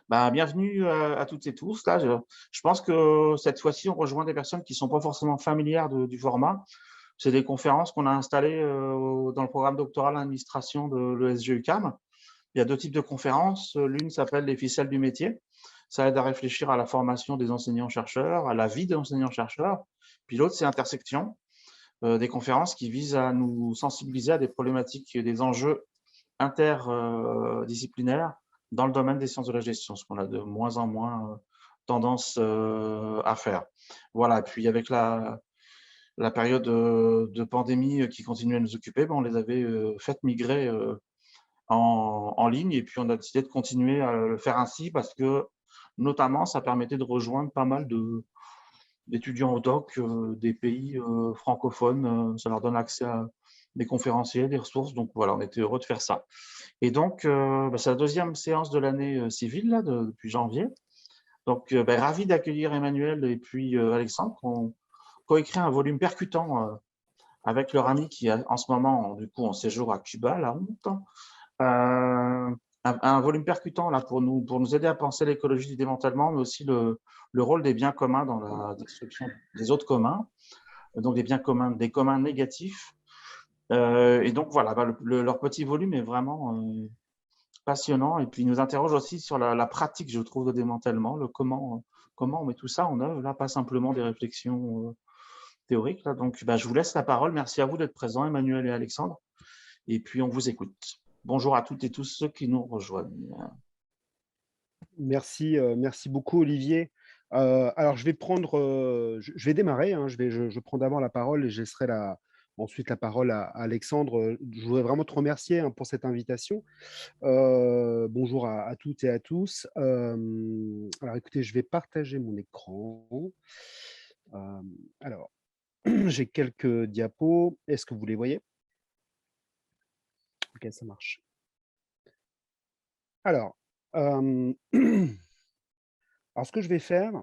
Bah, bienvenue à toutes et tous. Là, je pense que cette fois-ci, on rejoint des personnes qui sont pas forcément familières du format. C'est des conférences qu'on a installées dans le programme doctoral en administration de l'ESG UQAM. Il y a deux types de conférences. L'une s'appelle les ficelles du métier. Ça aide à réfléchir à la formation des enseignants-chercheurs, à la vie des enseignants-chercheurs. Puis l'autre, c'est Intersection, des conférences qui visent à nous sensibiliser à des problématiques, des enjeux interdisciplinaires dans le domaine des sciences de la gestion, ce qu'on a de moins en moins tendance à faire. Voilà, et puis avec la période de pandémie qui continue à nous occuper, ben, on les avait faites migrer en ligne et puis on a décidé de continuer à le faire ainsi parce que notamment ça permettait de rejoindre pas mal d'étudiants au doc des pays francophones. Ça leur donne accès à des conférenciers, des ressources. Donc voilà, on était heureux de faire ça. Et donc, bah, c'est la deuxième séance de l'année civile, là, depuis janvier. Donc, bah, ravi d'accueillir Emmanuel et puis Alexandre, qui ont coécrit un volume percutant avec leur ami qui est en ce moment, du coup, en séjour à Cuba, là, en même temps. Un volume percutant là, pour nous aider à penser l'écologie du démantèlement, mais aussi le rôle des biens communs dans la destruction des autres communs, donc des biens communs, des communs négatifs. Et donc voilà, bah, leur petit volume est vraiment passionnant. Et puis, il nous interroge aussi sur la pratique, je trouve, de démantèlement, le comment on met tout ça en œuvre, là, pas simplement des réflexions théoriques. Là. Donc, bah, je vous laisse la parole. Merci à vous d'être présents, Emmanuel et Alexandre. Et puis, on vous écoute. Bonjour à toutes et tous ceux qui nous rejoignent. Merci, merci beaucoup Olivier. Alors je vais démarrer, hein, je prends d'abord la parole et je laisserai ensuite la parole à Alexandre. Je voudrais vraiment te remercier, hein, pour cette invitation. Bonjour à toutes et à tous. Alors écoutez, je vais partager mon écran. Alors, j'ai quelques diapos. Est-ce que vous les voyez? Ok, ça marche. Alors, euh, alors ce que je vais faire,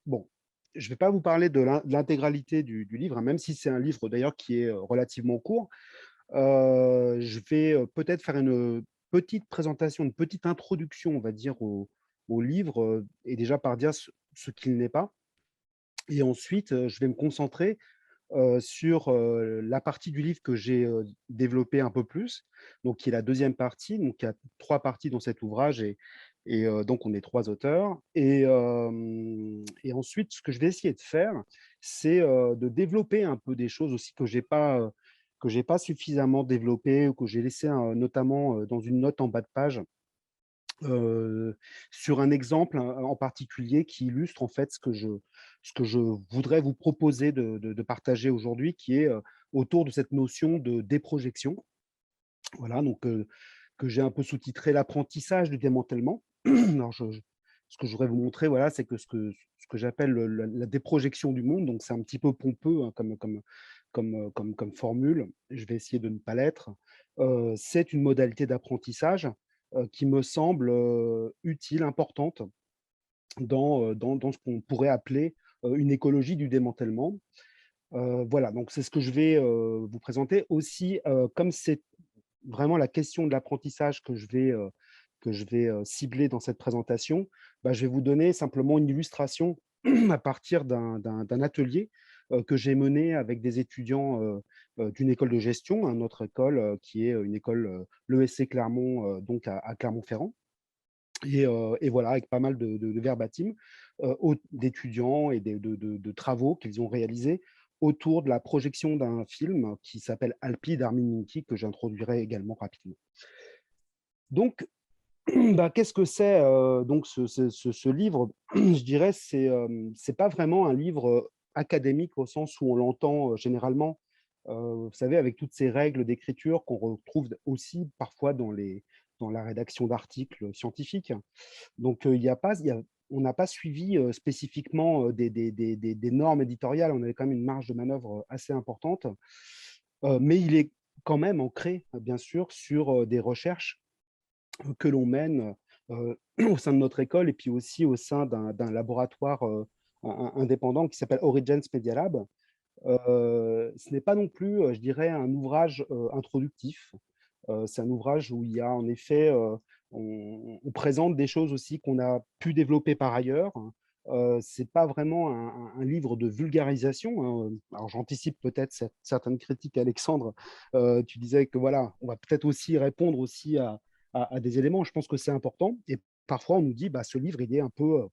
bon, je ne vais pas vous parler de l'intégralité du livre, hein, même si c'est un livre d'ailleurs qui est relativement court. Je vais peut-être faire une petite présentation, une petite introduction, on va dire, au livre, et déjà par dire ce qu'il n'est pas. Et ensuite, je vais me concentrer sur la partie du livre que j'ai développée un peu plus, donc qui est la deuxième partie. Donc, il y a trois parties dans cet ouvrage et donc on est trois auteurs. Et ensuite, ce que je vais essayer de faire, c'est de développer un peu des choses aussi que j'ai pas suffisamment développées ou que j'ai laissé notamment dans une note en bas de page. Sur un exemple en particulier qui illustre en fait ce que je voudrais vous proposer de partager aujourd'hui, qui est autour de cette notion de déprojection. Voilà, donc que j'ai un peu sous-titré l'apprentissage du démantèlement. Alors, ce que je voudrais vous montrer, voilà, c'est que ce que j'appelle la déprojection du monde, donc c'est un petit peu pompeux, hein, comme formule, je vais essayer de ne pas l'être. C'est une modalité d'apprentissage qui me semble utile, importante dans ce qu'on pourrait appeler une écologie du démantèlement. Voilà, donc c'est ce que je vais vous présenter aussi, comme c'est vraiment la question de l'apprentissage que je vais cibler dans cette présentation. Bah, je vais vous donner simplement une illustration à partir d'un atelier que j'ai mené avec des étudiants d'une école de gestion, une autre école qui est une école, l'ESC Clermont, donc à Clermont-Ferrand. Et voilà, avec pas mal de verbatim d'étudiants et de travaux qu'ils ont réalisés autour de la projection d'un film qui s'appelle Alpi d'Armin Minki, que j'introduirai également rapidement. Donc, bah, qu'est-ce que c'est donc ce livre? Je dirais c'est pas vraiment un livre académique au sens où on l'entend généralement. Vous savez, avec toutes ces règles d'écriture qu'on retrouve aussi parfois dans la rédaction d'articles scientifiques. Donc, il y a pas, il y a, on n'a pas suivi spécifiquement des normes éditoriales. On avait quand même une marge de manœuvre assez importante, mais il est quand même ancré, bien sûr, sur des recherches que l'on mène au sein de notre école et puis aussi au sein d'un laboratoire indépendant qui s'appelle Origins Media Lab. Ce n'est pas non plus, je dirais, un ouvrage introductif. C'est un ouvrage où il y a en effet on présente des choses aussi qu'on a pu développer par ailleurs. C'est pas vraiment un livre de vulgarisation, hein. Alors j'anticipe peut-être certaines critiques, Alexandre. Tu disais que voilà, on va peut-être aussi répondre aussi à des éléments. Je pense que c'est important. Et parfois on nous dit, bah, ce livre, il est un peu,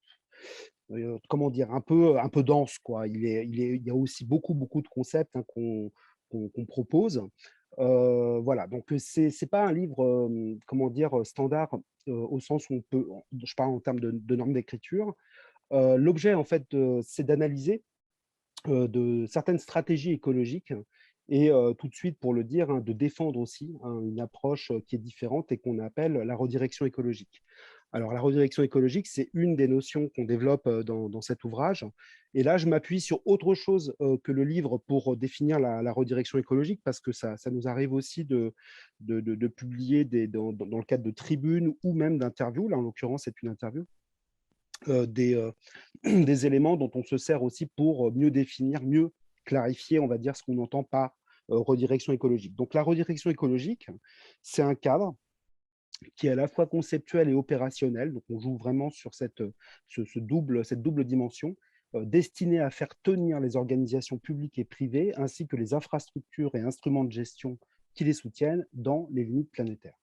comment dire, un peu dense, quoi. Il y a aussi beaucoup de concepts, hein, qu'on propose. Voilà, donc c'est pas un livre, comment dire, standard, au sens où je parle en termes de normes d'écriture. L'objet, en fait, c'est d'analyser de certaines stratégies écologiques et tout de suite, pour le dire, hein, de défendre aussi, hein, une approche qui est différente et qu'on appelle la redirection écologique. Alors, la redirection écologique, c'est une des notions qu'on développe dans cet ouvrage. Et là, je m'appuie sur autre chose que le livre pour définir la redirection écologique, parce que ça nous arrive aussi de publier dans le cadre de tribunes ou même d'interviews. Là, en l'occurrence, c'est une interview. Des éléments dont on se sert aussi pour mieux définir, mieux clarifier, on va dire, ce qu'on entend par redirection écologique. Donc la redirection écologique, c'est un cadre qui est à la fois conceptuel et opérationnel. Donc on joue vraiment sur cette double dimension, destinée à faire tenir les organisations publiques et privées, ainsi que les infrastructures et instruments de gestion qui les soutiennent dans les limites planétaires.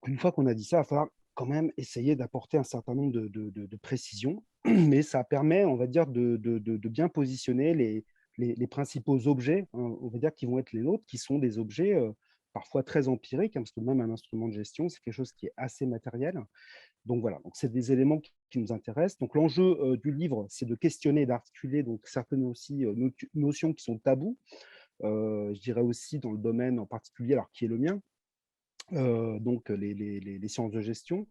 Une fois qu'on a dit ça, il va falloir quand même essayer d'apporter un certain nombre de précisions, mais ça permet, on va dire, de bien positionner les principaux objets, hein, on va dire, qui vont être les nôtres, qui sont des objets parfois très empiriques, hein, parce que même un instrument de gestion, c'est quelque chose qui est assez matériel. Donc voilà, donc c'est des éléments qui nous intéressent. Donc l'enjeu du livre, c'est de questionner, d'articuler donc certaines aussi notions qui sont tabous, je dirais aussi dans le domaine en particulier, alors qui est le mien, donc les sciences de gestion,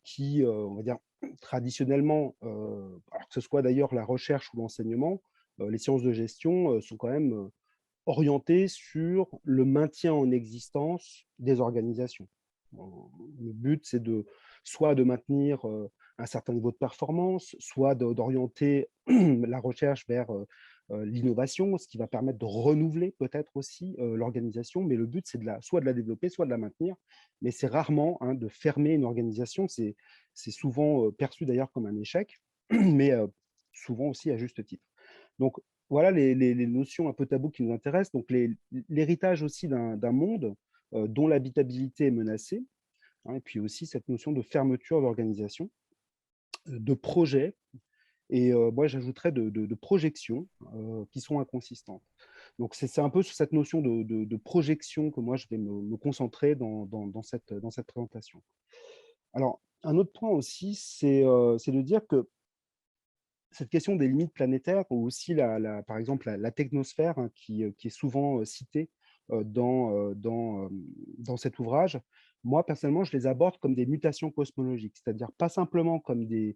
qui, on va dire, traditionnellement, alors que ce soit d'ailleurs la recherche ou l'enseignement, les sciences de gestion sont quand même orientées sur le maintien en existence des organisations. Le but, c'est soit de maintenir un certain niveau de performance, soit d'orienter la recherche vers l'innovation, ce qui va permettre de renouveler peut-être aussi l'organisation, mais le but, c'est soit de la développer, soit de la maintenir, mais c'est rarement, hein, de fermer une organisation. C'est souvent perçu d'ailleurs comme un échec, mais souvent aussi à juste titre. Donc voilà les notions un peu tabous qui nous intéressent. Donc l'héritage aussi d'un monde dont l'habitabilité est menacée, hein, et puis aussi cette notion de fermeture d'organisation, de projet, et moi j'ajouterais de projection qui sont inconsistantes. Donc c'est un peu sur cette notion de projection que moi je vais me concentrer dans cette présentation. Alors, un autre point aussi, c'est de dire que cette question des limites planétaires, ou aussi par exemple la technosphère, hein, qui est souvent citée dans cet ouvrage, moi personnellement, je les aborde comme des mutations cosmologiques, c'est-à-dire pas simplement comme des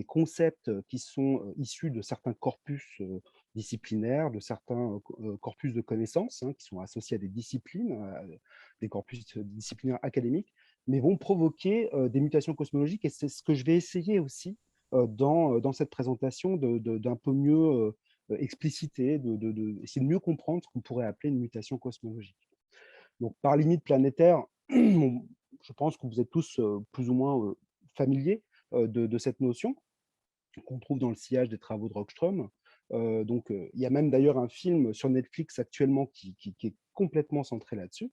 concepts qui sont issus de certains corpus disciplinaires, de certains corpus de connaissances, hein, qui sont associés à des disciplines, des corpus disciplinaires académiques, mais vont provoquer des mutations cosmologiques. Et c'est ce que je vais essayer aussi dans cette présentation d'un peu mieux expliciter, essayer de mieux comprendre ce qu'on pourrait appeler une mutation cosmologique. Donc, par limite planétaire, je pense que vous êtes tous plus ou moins familiers de cette notion qu'on trouve dans le sillage des travaux de Rockström. Donc, il y a même d'ailleurs un film sur Netflix actuellement qui est complètement centré là-dessus.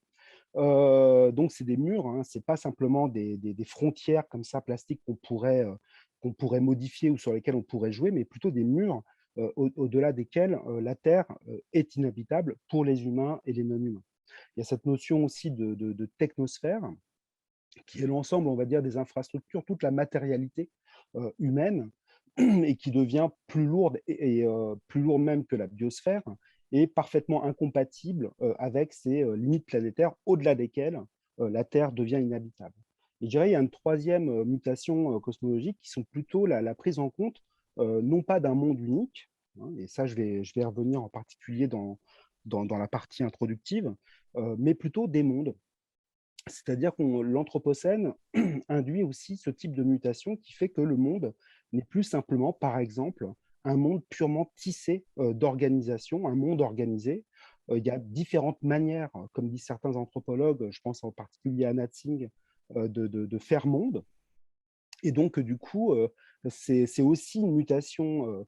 Donc, c'est des murs, hein, c'est pas simplement des frontières comme ça, plastiques, qu'on pourrait modifier ou sur lesquelles on pourrait jouer, mais plutôt des murs au-delà desquels la Terre est inhabitable pour les humains et les non-humains. Il y a cette notion aussi de technosphère, qui est l'ensemble, on va dire, des infrastructures, toute la matérialité humaine, et qui devient plus lourde et plus lourde même que la biosphère, et parfaitement incompatible avec ces limites planétaires au-delà desquelles la Terre devient inhabitable. Et je dirais il y a une troisième mutation cosmologique qui sont plutôt la prise en compte, non pas d'un monde unique, hein, et ça je vais y revenir en particulier dans la partie introductive, mais plutôt des mondes. C'est-à-dire que l'Anthropocène induit aussi ce type de mutation qui fait que le monde n'est plus simplement, par exemple, un monde purement tissé d'organisation, un monde organisé. Il y a différentes manières, comme disent certains anthropologues, je pense en particulier à Natsing, de faire monde. Et donc, du coup, c'est aussi une mutation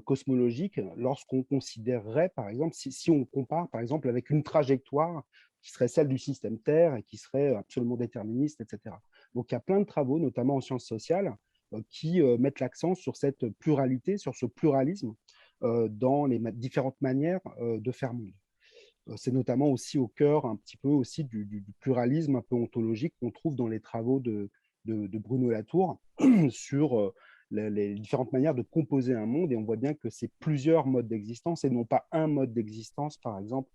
cosmologique lorsqu'on considérerait, par exemple, si on compare, par exemple, avec une trajectoire qui serait celle du système Terre et qui serait absolument déterministe, etc. Donc, il y a plein de travaux, notamment en sciences sociales, qui mettent l'accent sur cette pluralité, sur ce pluralisme dans les différentes manières de faire monde. C'est notamment aussi au cœur un petit peu aussi du pluralisme un peu ontologique qu'on trouve dans les travaux de Bruno Latour sur les différentes manières de composer un monde. Et on voit bien que c'est plusieurs modes d'existence et non pas un mode d'existence, par exemple,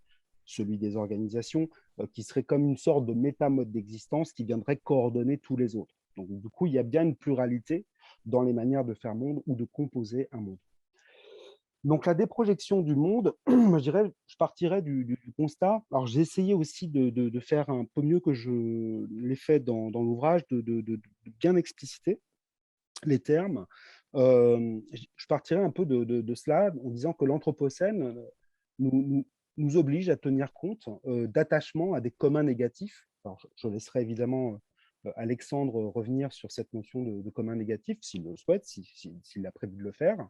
celui des organisations, qui serait comme une sorte de méta-mode d'existence qui viendrait coordonner tous les autres. Donc, du coup, il y a bien une pluralité dans les manières de faire monde ou de composer un monde. Donc, la déprojection du monde, je dirais, je partirais du constat. Alors, j'ai essayé aussi de faire un peu mieux que je l'ai fait dans l'ouvrage, de bien expliciter les termes. Je partirais un peu de cela en disant que l'Anthropocène nous oblige à tenir compte d'attachement à des communs négatifs. Alors, je laisserai évidemment Alexandre revenir sur cette notion de commun négatif, s'il le souhaite, s'il a prévu de le faire.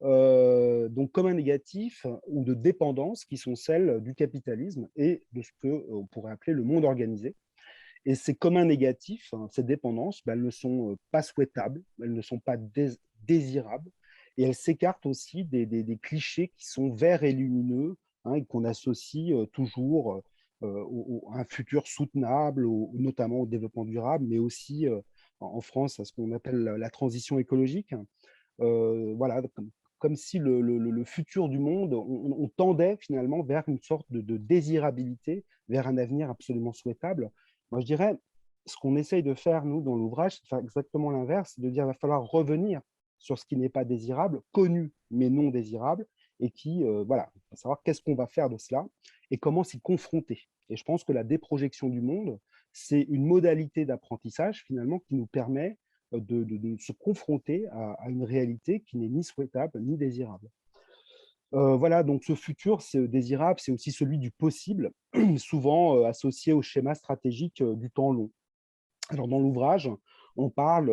Donc communs négatifs ou de dépendance qui sont celles du capitalisme et de ce qu'on pourrait appeler le monde organisé. Et ces communs négatifs, hein, ces dépendances, ben, elles ne sont pas souhaitables, elles ne sont pas désirables, et elles s'écartent aussi des clichés qui sont verts et lumineux, hein, et qu'on associe toujours à un futur soutenable, notamment au développement durable, mais aussi en France à ce qu'on appelle la transition écologique. Voilà, comme si le futur du monde, on tendait finalement vers une sorte de désirabilité, vers un avenir absolument souhaitable. Moi, je dirais, ce qu'on essaye de faire, nous, dans l'ouvrage, c'est de faire exactement l'inverse, c'est de dire qu'il va falloir revenir sur ce qui n'est pas désirable, connu, mais non désirable, et qui, voilà, il va savoir qu'est-ce qu'on va faire de cela et comment s'y confronter. Et je pense que la déprojection du monde, c'est une modalité d'apprentissage, finalement, qui nous permet de se confronter à une réalité qui n'est ni souhaitable ni désirable. Voilà, donc ce futur, c'est désirable, c'est aussi celui du possible, souvent associé au schéma stratégique du temps long. Alors, dans l'ouvrage, on parle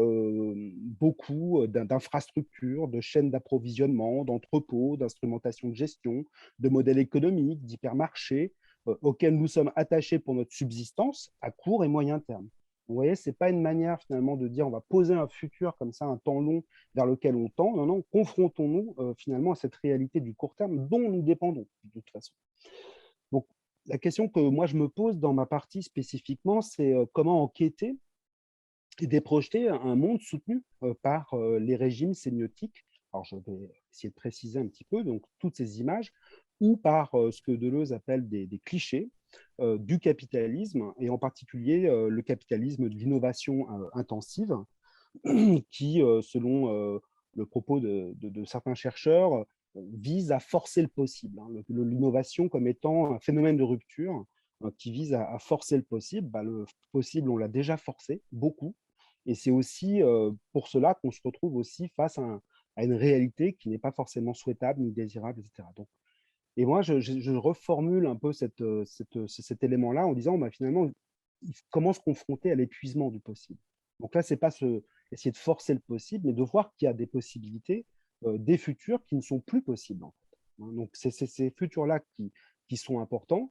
beaucoup d'infrastructures, de chaînes d'approvisionnement, d'entrepôts, d'instrumentation de gestion, de modèles économiques, d'hypermarchés, auxquels nous sommes attachés pour notre subsistance à court et moyen terme. Vous voyez, ce n'est pas une manière finalement de dire on va poser un futur comme ça, un temps long vers lequel on tend. Non, non, confrontons-nous finalement à cette réalité du court terme dont nous dépendons de toute façon. Donc, la question que moi je me pose dans ma partie spécifiquement, c'est comment enquêter et déprojeter un monde soutenu par les régimes sémiotiques. Alors, je vais essayer de préciser un petit peu, donc toutes ces images, ou par ce que Deleuze appelle des clichés du capitalisme, et en particulier le capitalisme de l'innovation intensive, qui, selon le propos de certains chercheurs, vise à forcer le possible. Hein, l'innovation comme étant un phénomène de rupture qui vise à forcer le possible. Bah, le possible, on l'a déjà forcé, beaucoup. Et c'est aussi pour cela qu'on se retrouve aussi face à une réalité qui n'est pas forcément souhaitable ni désirable, etc. Donc, et moi, je reformule un peu cet élément-là en disant, bah, finalement, comment se confronter à l'épuisement du possible. Donc là, c'est pas essayer de forcer le possible, mais de voir qu'il y a des possibilités, des futurs qui ne sont plus possibles, en fait. Hein. Donc, c'est ces futurs-là qui sont importants.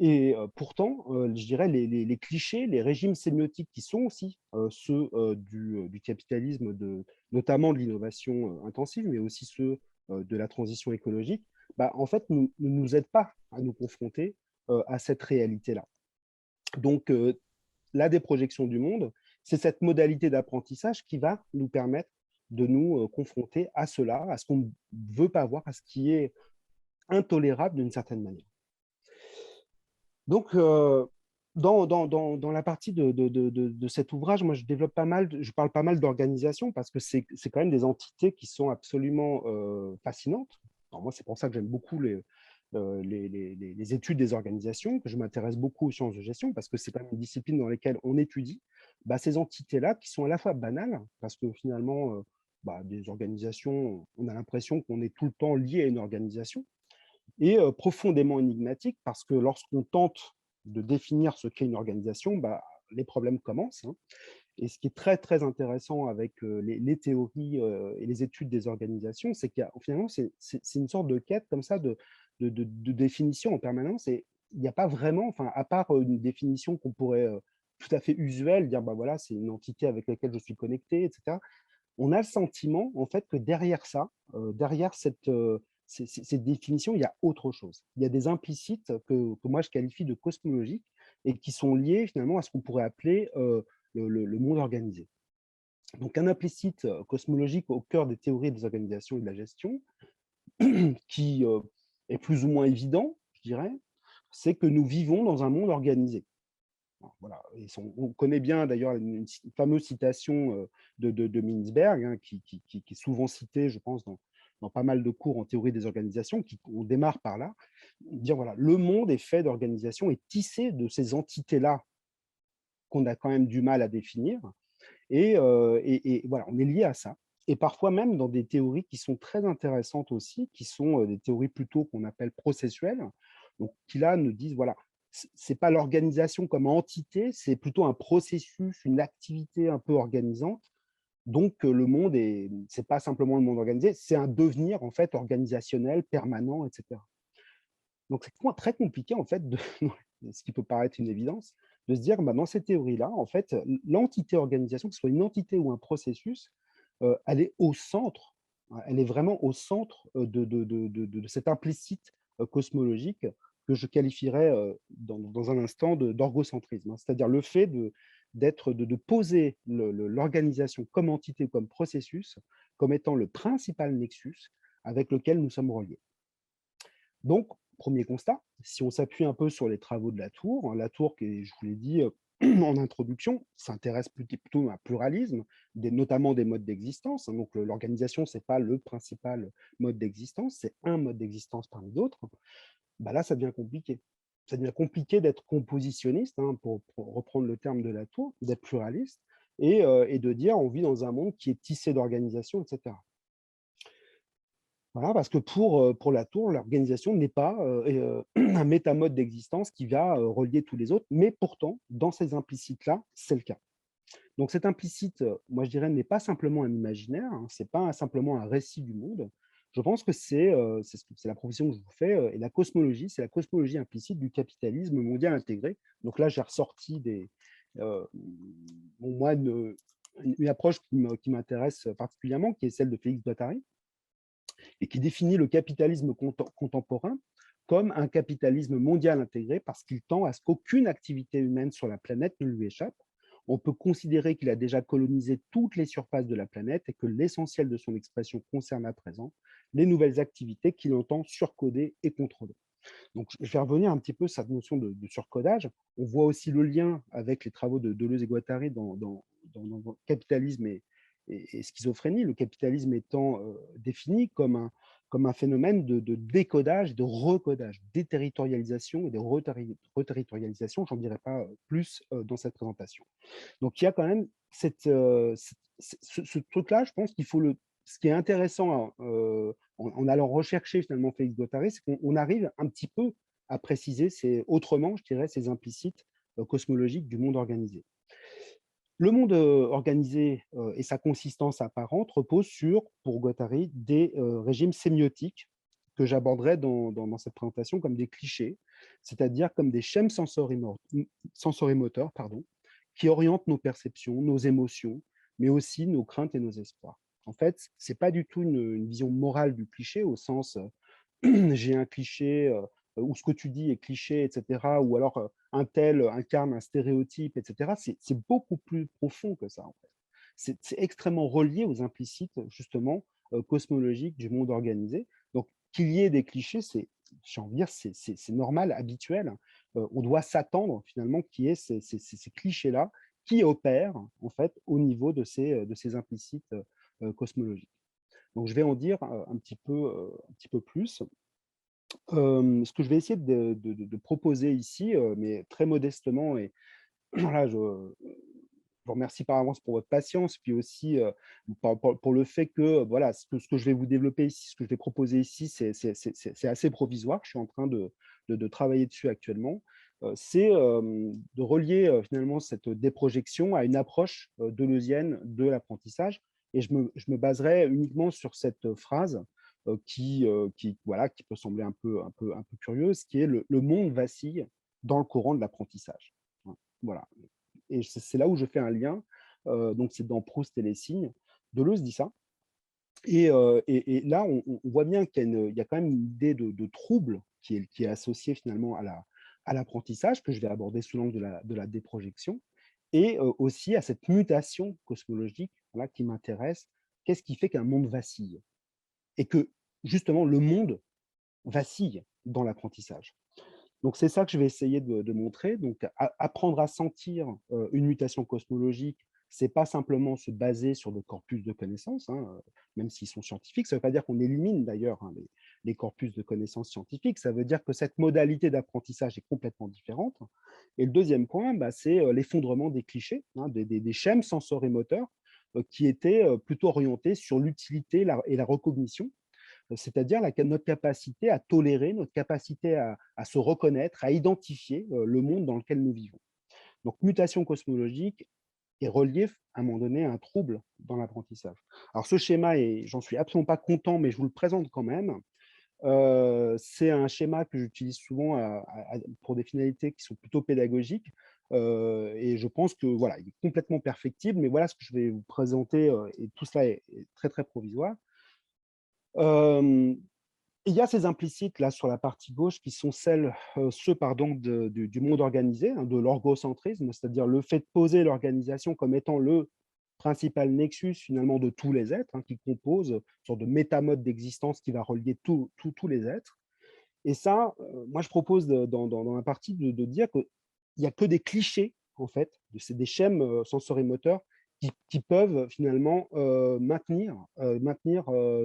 Et pourtant, je dirais, les clichés, les régimes sémiotiques qui sont aussi ceux du capitalisme, notamment de l'innovation intensive, mais aussi ceux de la transition écologique, bah, en fait, ne nous aident pas à nous confronter à cette réalité-là. Donc, la déprojection du monde, c'est cette modalité d'apprentissage qui va nous permettre de nous confronter à cela, à ce qu'on ne veut pas voir, à ce qui est intolérable d'une certaine manière. Donc, dans la partie de cet ouvrage, moi, je parle pas mal d'organisation parce que c'est quand même des entités qui sont absolument fascinantes. Alors moi, c'est pour ça que j'aime beaucoup les études des organisations, que je m'intéresse beaucoup aux sciences de gestion, parce que c'est quand même une discipline dans laquelle on étudie bah, ces entités-là qui sont à la fois banales, parce que finalement, bah, des organisations, on a l'impression qu'on est tout le temps lié à une organisation, et profondément énigmatique, parce que lorsqu'on tente de définir ce qu'est une organisation, bah, les problèmes commencent, hein. Et ce qui est très, très intéressant avec les théories et les études des organisations, c'est qu'il y a finalement, c'est une sorte de quête comme ça de définition en permanence. Et il n'y a pas vraiment, enfin, à part une définition qu'on pourrait tout à fait usuelle, dire, bah voilà, c'est une entité avec laquelle je suis connecté, etc. On a le sentiment, en fait, que derrière ça, derrière cette définition, il y a autre chose. Il y a des implicites que moi je qualifie de cosmologiques et qui sont liés finalement à ce qu'on pourrait appeler le monde organisé. Donc un implicite cosmologique au cœur des théories des organisations et de la gestion, qui est plus ou moins évident, je dirais, c'est que nous vivons dans un monde organisé. Voilà. On connaît bien d'ailleurs une fameuse citation de Mintzberg, hein, qui est souvent citée, je pense, dans pas mal de cours en théorie des organisations. On démarre par là, dire voilà, le monde est fait d'organisations et tissé de ces entités-là qu'on a quand même du mal à définir. Et voilà, on est lié à ça. Et parfois même dans des théories qui sont très intéressantes aussi, qui sont des théories plutôt qu'on appelle processuelles, donc qui là nous disent, voilà, c'est pas l'organisation comme entité, c'est plutôt un processus, une activité un peu organisante. Donc le monde c'est pas simplement le monde organisé, c'est un devenir en fait organisationnel, permanent, etc. Donc, c'est très compliqué, en fait, ce qui peut paraître une évidence, de se dire, bah, dans cette théorie-là, en fait, l'entité organisation, que ce soit une entité ou un processus, elle est au centre, hein, elle est vraiment au centre de cet implicite cosmologique que je qualifierais dans un instant d'orgocentrisme, hein. C'est-à-dire le fait de poser l'organisation comme entité ou comme processus comme étant le principal nexus avec lequel nous sommes reliés. Donc, premier constat, si on s'appuie un peu sur les travaux de Latour, hein, Latour, qui, je vous l'ai dit en introduction, s'intéresse plutôt à un pluralisme, notamment des modes d'existence, hein. Donc, l'organisation, ce n'est pas le principal mode d'existence, c'est un mode d'existence parmi d'autres. Bah là, ça devient compliqué. Ça devient compliqué d'être compositionniste, hein, pour reprendre le terme de Latour, d'être pluraliste, et de dire on vit dans un monde qui est tissé d'organisation, etc. Voilà, parce que pour Latour, l'organisation n'est pas un métamode d'existence qui va relier tous les autres, mais pourtant, dans ces implicites-là, c'est le cas. Donc cet implicite, moi je dirais, n'est pas simplement un imaginaire, hein, c'est pas simplement un récit du monde. Je pense que c'est la profession que je vous fais, et la cosmologie, c'est la cosmologie implicite du capitalisme mondial intégré. Donc là, j'ai ressorti moi, une approche qui m'intéresse particulièrement, qui est celle de Félix Guattari, et qui définit le capitalisme contemporain comme un capitalisme mondial intégré parce qu'il tend à ce qu'aucune activité humaine sur la planète ne lui échappe. On peut considérer qu'il a déjà colonisé toutes les surfaces de la planète et que l'essentiel de son expression concerne à présent les nouvelles activités qu'il entend surcoder et contrôler. Donc, je vais revenir un petit peu sur cette notion de surcodage. On voit aussi le lien avec les travaux de Deleuze et Guattari dans capitalisme et schizophrénie, le capitalisme étant défini comme un phénomène de décodage, de recodage, déterritorialisation et de reterritorialisation. J'en dirai pas plus dans cette présentation. Donc, il y a quand même ce truc-là, je pense qu'il faut ce qui est intéressant en allant rechercher finalement Félix Guattari, c'est qu'on arrive un petit peu à préciser autrement, je dirais, ces implicites cosmologiques du monde organisé. Le monde organisé et sa consistance apparente reposent pour Guattari, des régimes sémiotiques que j'aborderai dans cette présentation comme des clichés, c'est-à-dire comme des schèmes sensorimoteurs, qui orientent nos perceptions, nos émotions, mais aussi nos craintes et nos espoirs. En fait, ce n'est pas du tout une vision morale du cliché au sens j'ai un cliché, ou ce que tu dis est cliché, etc., ou alors un tel incarne un stéréotype, etc. C'est beaucoup plus profond que ça, en fait. C'est extrêmement relié aux implicites, justement, cosmologiques du monde organisé. Donc, qu'il y ait des clichés, j'ai envie de dire, c'est normal, habituel. On doit s'attendre, finalement, qu'il y ait ces clichés-là qui opèrent, en fait, au niveau de ces implicites cosmologiques. Donc, je vais en dire un petit peu plus. Ce que je vais essayer de proposer ici, mais très modestement, et voilà, je vous remercie par avance pour votre patience, puis aussi pour le fait que voilà, ce que je vais vous développer ici, ce que je vais proposer ici, c'est assez provisoire. Je suis en train de travailler dessus actuellement. c'est de relier finalement cette déprojection à une approche deleuzienne de l'apprentissage. Et je me baserai uniquement sur cette phrase voilà, qui peut sembler un peu curieuse, qui est le monde vacille dans le courant de l'apprentissage. Voilà. Et c'est là où je fais un lien. Donc, c'est dans Proust et les signes. Deleuze dit ça. Et là, on voit bien qu'il y a quand même une idée de trouble qui est associée finalement à l'apprentissage, que je vais aborder sous l'angle de la déprojection, et aussi à cette mutation cosmologique, voilà, qui m'intéresse. Qu'est-ce qui fait qu'un monde vacille? Et que justement, le monde vacille dans l'apprentissage. Donc, c'est ça que je vais essayer de montrer. Donc, apprendre à sentir une mutation cosmologique, c'est pas simplement se baser sur des corpus de connaissances, hein, même s'ils sont scientifiques. Ça ne veut pas dire qu'on élimine d'ailleurs, hein, les corpus de connaissances scientifiques. Ça veut dire que cette modalité d'apprentissage est complètement différente. Et le deuxième point, bah, c'est l'effondrement des clichés, hein, des schèmes sensoromoteurs qui étaient plutôt orientés sur l'utilité et la recognition, c'est-à-dire notre capacité à tolérer, notre capacité à se reconnaître, à identifier le monde dans lequel nous vivons. Donc, mutation cosmologique est reliée à un moment donné à un trouble dans l'apprentissage. Alors, ce schéma, et j'en suis absolument pas content, mais je vous le présente quand même. C'est un schéma que j'utilise souvent pour des finalités qui sont plutôt pédagogiques. Et je pense que voilà, il est complètement perfectible, mais voilà ce que je vais vous présenter, et tout cela est très très provisoire. Euh, Il y a ces implicites là sur la partie gauche qui sont ceux pardon, du monde organisé, hein, de l'orgocentrisme, c'est-à-dire le fait de poser l'organisation comme étant le principal nexus finalement de tous les êtres, hein, qui compose une sorte de métamode d'existence qui va relier tous les êtres. Et ça, moi je propose dans la partie de dire qu'il n'y a que des clichés, en fait, c'est des schèmes sensorimoteurs qui peuvent finalement maintenir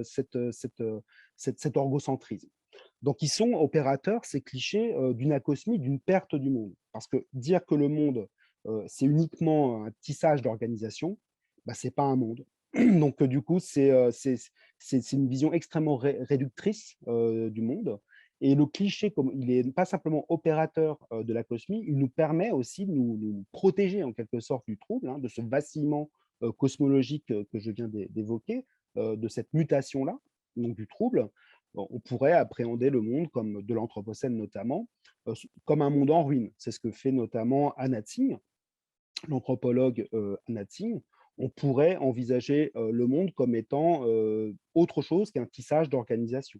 cet orgocentrisme. Donc, ils sont opérateurs, ces clichés, d'une acosmie, d'une perte du monde. Parce que dire que le monde, c'est uniquement un tissage d'organisation, bah, ce n'est pas un monde. Donc, du coup, c'est une vision extrêmement réductrice du monde. Et le cliché, comme il n'est pas simplement opérateur de la cosmie, il nous permet aussi de nous protéger en quelque sorte du trouble, hein, de ce vacillement cosmologique que je viens d'évoquer, de cette mutation-là, donc du trouble. On pourrait appréhender le monde, comme de l'Anthropocène notamment, comme un monde en ruine. C'est ce que fait notamment Anna Tsing, l'anthropologue Anna Tsing. On pourrait envisager le monde comme étant autre chose qu'un tissage d'organisation.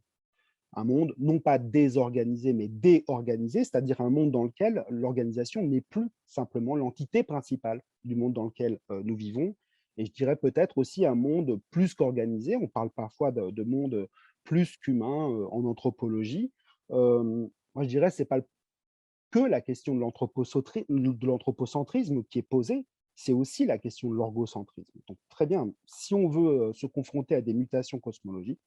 Un monde non pas désorganisé, mais déorganisé, c'est-à-dire un monde dans lequel l'organisation n'est plus simplement l'entité principale du monde dans lequel nous vivons. Et je dirais peut-être aussi un monde plus qu'organisé. On parle parfois de monde plus qu'humain en anthropologie. Moi, je dirais que ce n'est pas que la question de l'anthropocentrisme qui est posée, c'est aussi la question de l'orgocentrisme. Donc, très bien, si on veut se confronter à des mutations cosmologiques,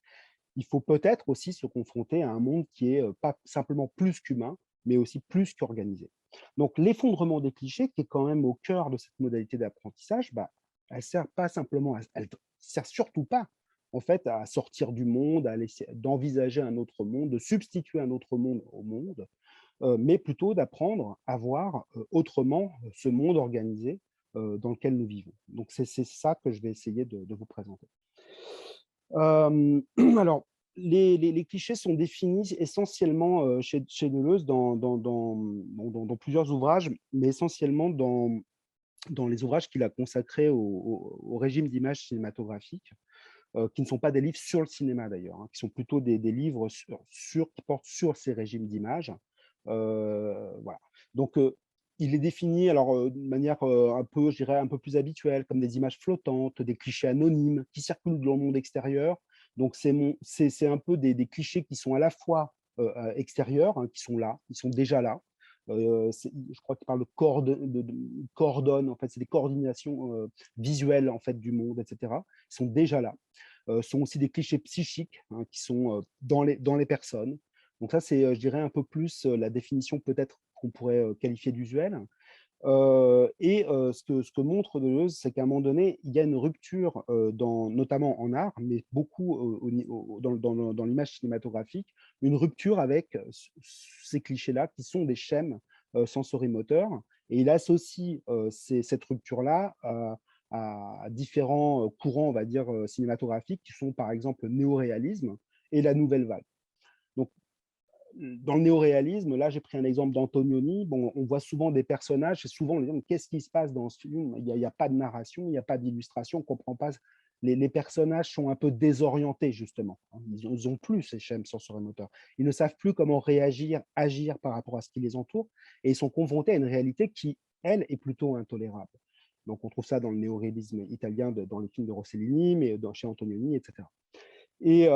il faut peut-être aussi se confronter à un monde qui est pas simplement plus qu'humain, mais aussi plus qu'organisé. Donc, l'effondrement des clichés, qui est quand même au cœur de cette modalité d'apprentissage, bah, elle sert pas simplement, elle sert surtout pas en fait à sortir du monde, d'envisager un autre monde, de substituer un autre monde au monde, mais plutôt d'apprendre à voir autrement ce monde organisé dans lequel nous vivons. Donc, c'est ça que je vais essayer de vous présenter. Alors, les clichés sont définis essentiellement chez Deleuze dans plusieurs ouvrages, mais essentiellement dans les ouvrages qu'il a consacrés au régime d'image cinématographique, qui ne sont pas des livres sur le cinéma d'ailleurs, hein, qui sont plutôt des livres qui portent sur ces régimes d'image. Voilà. Donc, il est défini alors, de manière un peu, je dirais, un peu plus habituelle, comme des images flottantes, des clichés anonymes qui circulent dans le monde extérieur. Donc, c'est un peu des clichés qui sont à la fois extérieurs, hein, qui sont là, qui sont déjà là. Je crois qu'il parle de coordonne, en fait, c'est des coordinations visuelles en fait, du monde, etc. Ils sont déjà là. Sont aussi des clichés psychiques, hein, qui sont dans les personnes. Donc ça, c'est, je dirais, un peu plus la définition peut-être qu'on pourrait qualifier d'usuelle. Ce que montre Deleuze, c'est qu'à un moment donné, il y a une rupture, notamment en art, mais beaucoup dans l'image cinématographique, une rupture avec ces clichés-là qui sont des schèmes sensorimoteur. Et il associe cette rupture-là à différents courants, on va dire, cinématographiques, qui sont par exemple le néoréalisme et la nouvelle vague. Donc, dans le néoréalisme, là, j'ai pris un exemple d'Antonioni. Bon, on voit souvent des personnages, c'est souvent les gens, qu'est-ce qui se passe dans ce film? Il n'y a pas de narration, il n'y a pas d'illustration, on ne comprend pas. Les personnages sont un peu désorientés, justement. Ils n'ont plus ces schèmes sensorimoteur. Ils ne savent plus comment réagir, agir par rapport à ce qui les entoure, et ils sont confrontés à une réalité qui, elle, est plutôt intolérable. Donc, on trouve ça dans le néoréalisme italien, dans les films de Rossellini, mais chez Antonioni, etc. Et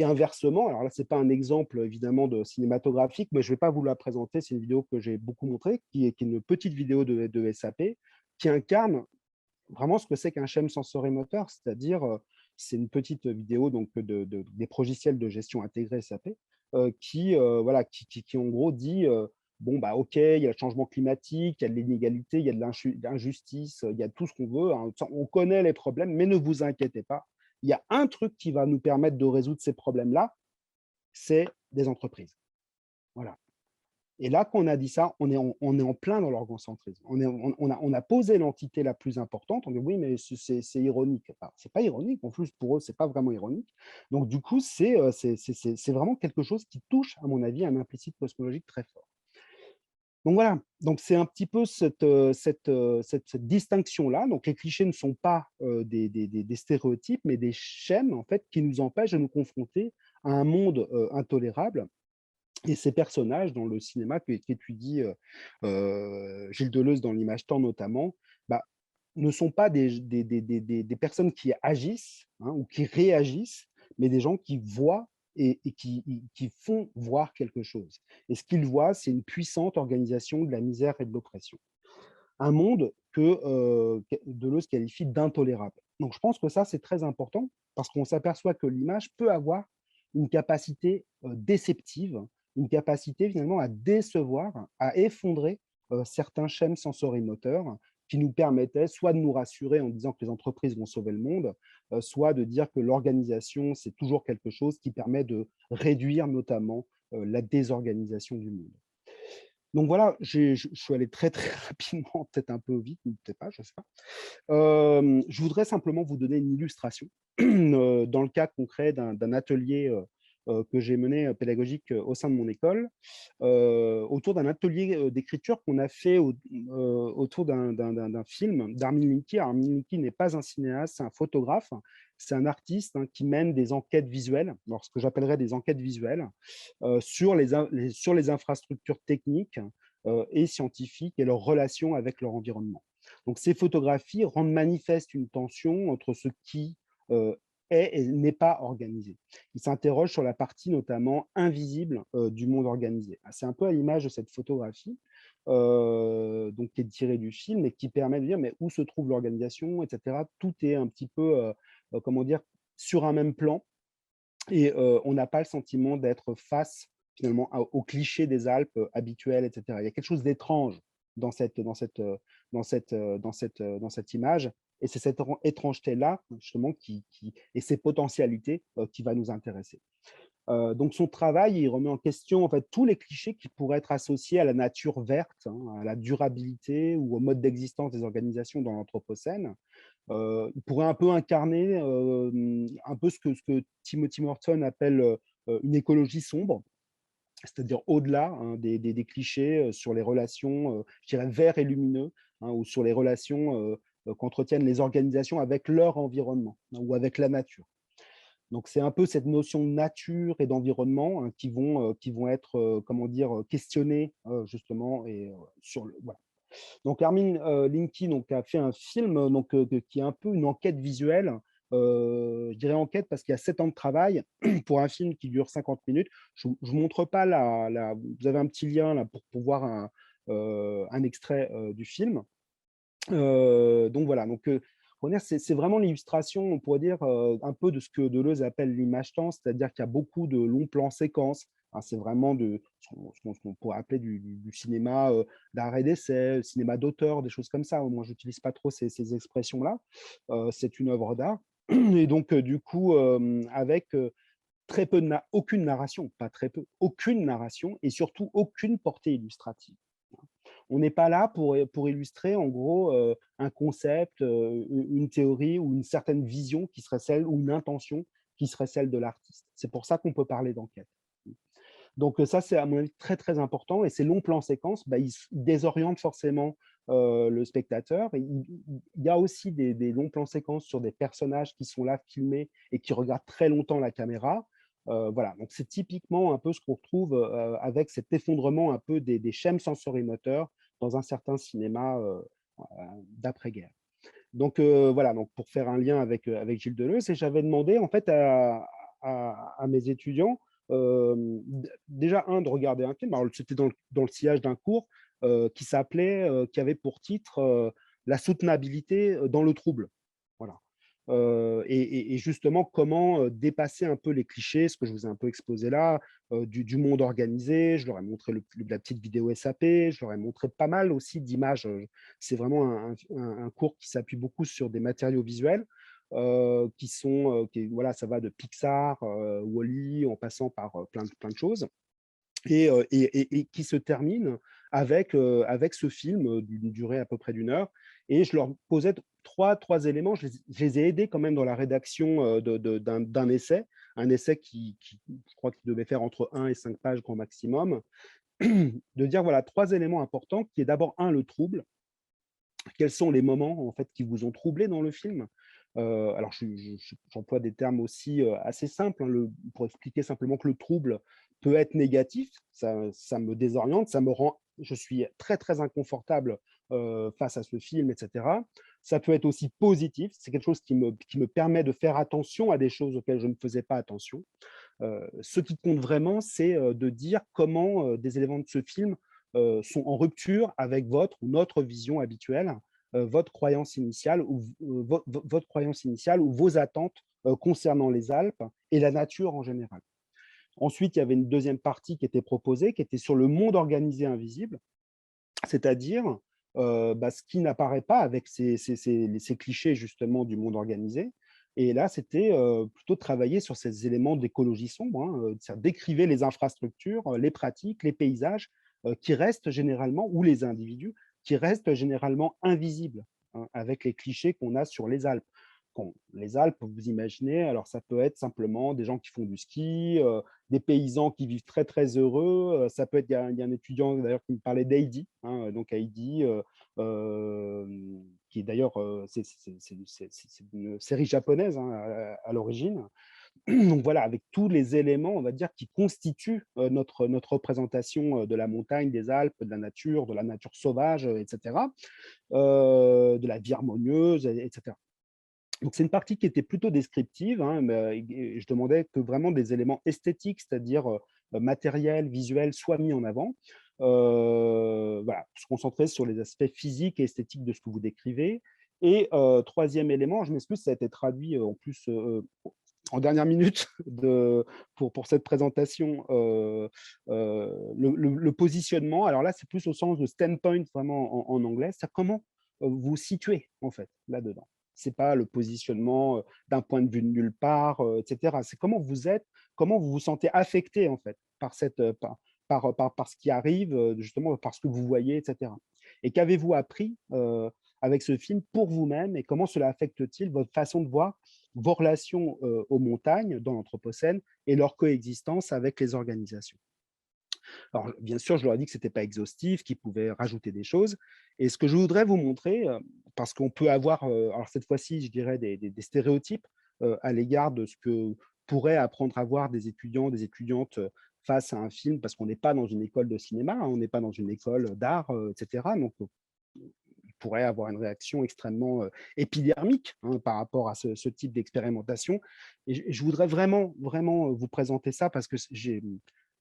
inversement, alors là, ce n'est pas un exemple évidemment de cinématographique, mais je ne vais pas vous la présenter, c'est une vidéo que j'ai beaucoup montrée, qui est une petite vidéo de SAP, qui incarne vraiment ce que c'est qu'un schème sensorimoteur, c'est-à-dire, c'est une petite vidéo donc, des progiciels de gestion intégrée SAP, voilà, qui en gros dit, bon, bah, ok, il y a le changement climatique, il y a de l'inégalité, il y a de l'injustice, il y a tout ce qu'on veut, hein, on connaît les problèmes, mais ne vous inquiétez pas, il y a un truc qui va nous permettre de résoudre ces problèmes-là, c'est des entreprises. Voilà. Et là, qu'on a dit ça, on est en plein dans l'orgocentrisme. On a posé l'entité la plus importante. On dit oui, mais c'est ironique. Enfin, c'est pas ironique. En plus, pour eux, c'est pas vraiment ironique. Donc, du coup, c'est vraiment quelque chose qui touche, à mon avis, un implicite cosmologique très fort. Donc voilà, donc c'est un petit peu cette distinction-là. Donc les clichés ne sont pas des stéréotypes, mais des schèmes en fait qui nous empêchent de nous confronter à un monde intolérable. Et ces personnages dans le cinéma qu'étudie Gilles Deleuze dans l'image temps notamment, bah, ne sont pas des personnes qui agissent, hein, ou qui réagissent, mais des gens qui voient et qui font voir quelque chose. Et ce qu'ils voient, c'est une puissante organisation de la misère et de l'oppression. Un monde que Deleuze qualifie d'intolérable. Donc je pense que ça, c'est très important parce qu'on s'aperçoit que l'image peut avoir une capacité déceptive, une capacité finalement à décevoir, à effondrer certains schèmes sensorimoteurs qui nous permettaient soit de nous rassurer en disant que les entreprises vont sauver le monde, soit de dire que l'organisation, c'est toujours quelque chose qui permet de réduire notamment la désorganisation du monde. Donc voilà, je suis allé très, très rapidement, peut-être un peu vite, ou peut-être pas, je ne sais pas. Je voudrais simplement vous donner une illustration dans le cas concret d'un atelier que j'ai mené pédagogique au sein de mon école, autour d'un atelier d'écriture qu'on a fait autour d'un film d'Armin Linky. Armin Linky n'est pas un cinéaste, c'est un photographe, c'est un artiste, hein, qui mène des enquêtes visuelles, alors ce que j'appellerais des enquêtes visuelles, sur les infrastructures techniques et scientifiques et leurs relations avec leur environnement. Donc ces photographies rendent manifeste une tension entre ce qui est et n'est pas organisé. Il s'interroge sur la partie notamment invisible du monde organisé. C'est un peu à l'image de cette photographie donc, qui est tirée du film et qui permet de dire mais où se trouve l'organisation, etc. Tout est un petit peu, comment dire, sur un même plan et on n'a pas le sentiment d'être face finalement aux clichés des Alpes habituels, etc. Il y a quelque chose d'étrange dans cette image. Et c'est cette étrangeté-là, justement, et ces potentialités qui va nous intéresser. Donc, son travail, il remet en question en fait, tous les clichés qui pourraient être associés à la nature verte, hein, à la durabilité ou au mode d'existence des organisations dans l'Anthropocène. Il pourrait un peu incarner un peu ce que Timothy Morton appelle une écologie sombre, c'est-à-dire au-delà, hein, des clichés sur les relations, je dirais, verts et lumineux, hein, ou sur les relations qu'entretiennent les organisations avec leur environnement, hein, ou avec la nature. Donc, c'est un peu cette notion de nature et d'environnement, hein, qui vont être, comment dire, questionnées justement et voilà. Donc, Armin Linky donc, a fait un film donc, qui est un peu une enquête visuelle. Je dirais enquête parce qu'il y a 7 ans de travail pour un film qui dure 50 minutes. Je ne vous montre pas vous avez un petit lien là, pour voir un extrait du film. Donc voilà, donc, c'est vraiment l'illustration, on pourrait dire, un peu de ce que Deleuze appelle l'image-temps, c'est-à-dire qu'il y a beaucoup de longs plans séquences. Hein, c'est vraiment ce qu'on pourrait appeler du cinéma d'art et d'essai, cinéma d'auteur, des choses comme ça. Moi, je n'utilise pas trop ces expressions-là. C'est une œuvre d'art. Et donc, du coup, avec aucune narration, pas très peu, aucune narration et surtout aucune portée illustrative. On n'est pas là pour illustrer, en gros, un concept, une théorie ou une certaine vision qui serait celle ou une intention qui serait celle de l'artiste. C'est pour ça qu'on peut parler d'enquête. Donc ça, c'est à mon avis très, très important et ces longs plans séquences, bah, ils désorientent forcément, le spectateur et il y a aussi des longs plans séquences sur des personnages qui sont là filmés et qui regardent très longtemps la caméra. Voilà, donc c'est typiquement un peu ce qu'on retrouve, avec cet effondrement un peu des schèmes sensorimoteurs dans un certain cinéma, heu, d'après-guerre. Donc voilà, donc pour faire un lien avec Gilles Deleuze et j'avais demandé en fait à mes étudiants, déjà de regarder un film. Alors c'était dans le sillage d'un cours, qui avait pour titre, «La soutenabilité, dans le trouble». Voilà. Et justement comment, dépasser un peu les clichés, ce que je vous ai un peu exposé là, du monde organisé. Je leur ai montré la petite vidéo SAP, je leur ai montré pas mal aussi d'images, c'est vraiment un cours qui s'appuie beaucoup sur des matériaux visuels, voilà, ça va de Pixar, Wall-E, en passant par, plein de choses et qui se termine avec ce film, d'une durée à peu près d'une heure et je leur posais trois éléments. Je les ai aidés quand même dans la rédaction, d'un essai, un essai qui je crois qu'il devait faire entre 1 et 5 pages grand maximum. De dire voilà 3 éléments importants qui est d'abord un le trouble. Quels sont les moments, en fait, qui vous ont troublé dans le film? Alors j'emploie des termes aussi, assez simples, hein, pour expliquer simplement que le trouble peut être négatif, ça me désoriente, ça me rend je suis très, très inconfortable, face à ce film et cetera. Ça peut être aussi positif, c'est quelque chose qui me permet de faire attention à des choses auxquelles je ne faisais pas attention. Ce qui compte vraiment, c'est, de dire comment, des éléments de ce film, sont en rupture avec votre ou notre vision habituelle, votre croyance initiale ou votre croyance initiale ou vos attentes, concernant les Alpes et la nature en général. Ensuite, il y avait une deuxième partie qui était proposée, qui était sur le monde organisé invisible, c'est-à-dire, bah, ce qui n'apparaît pas avec ces clichés justement du monde organisé et là, c'était, plutôt de travailler sur ces éléments d'écologie sombre, hein, c'est-à-dire décrivez les infrastructures, les pratiques, les paysages, qui restent généralement ou les individus, qui restent généralement invisibles, hein, avec les clichés qu'on a sur les Alpes. Bon, les Alpes, vous imaginez, alors ça peut être simplement des gens qui font du ski, des paysans qui vivent très, très heureux. Ça peut être il y a un étudiant d'ailleurs qui me parlait d'Heidi, hein, donc Heidi, qui est d'ailleurs, c'est une série japonaise, hein, à l'origine. Donc voilà, avec tous les éléments, on va dire, qui constituent, notre représentation, de la montagne, des Alpes, de la nature sauvage, et cetera, de la vie harmonieuse et cetera. Donc c'est une partie qui était plutôt descriptive, hein, mais et je demandais que vraiment des éléments esthétiques, c'est-à-dire, matériels, visuels, soient mis en avant. Voilà, se concentrer sur les aspects physiques et esthétiques de ce que vous décrivez et 3e élément, je m'excuse, ça a été traduit, en plus, en dernière minute pour cette présentation, le positionnement. Alors là, c'est plus au sens de standpoint vraiment en anglais. C'est comment, vous vous situez en fait là-dedans. C'est pas le positionnement, d'un point de vue de nulle part, et cetera. C'est comment vous êtes, comment vous vous sentez affecté en fait par cette, par ce qui arrive, justement par ce que vous voyez et cetera. Et qu'avez-vous appris, avec ce film pour vous-même et comment cela affecte-t-il votre façon de voir vos relations, aux montagnes dans l'anthropocène et leur coexistence avec les organisations. Alors, bien sûr, je leur ai dit que ce n'était pas exhaustif, qu'ils pouvaient rajouter des choses. Et ce que je voudrais vous montrer, parce qu'on peut avoir, alors cette fois-ci, je dirais des stéréotypes à l'égard de ce que pourraient apprendre à voir des étudiants, des étudiantes face à un film, parce qu'on n'est pas dans une école de cinéma, hein, on n'est pas dans une école d'art, etc. Donc, pourrait avoir une réaction extrêmement épidermique, hein, par rapport à ce type d'expérimentation. Et je voudrais vraiment, vraiment vous présenter ça parce que j'ai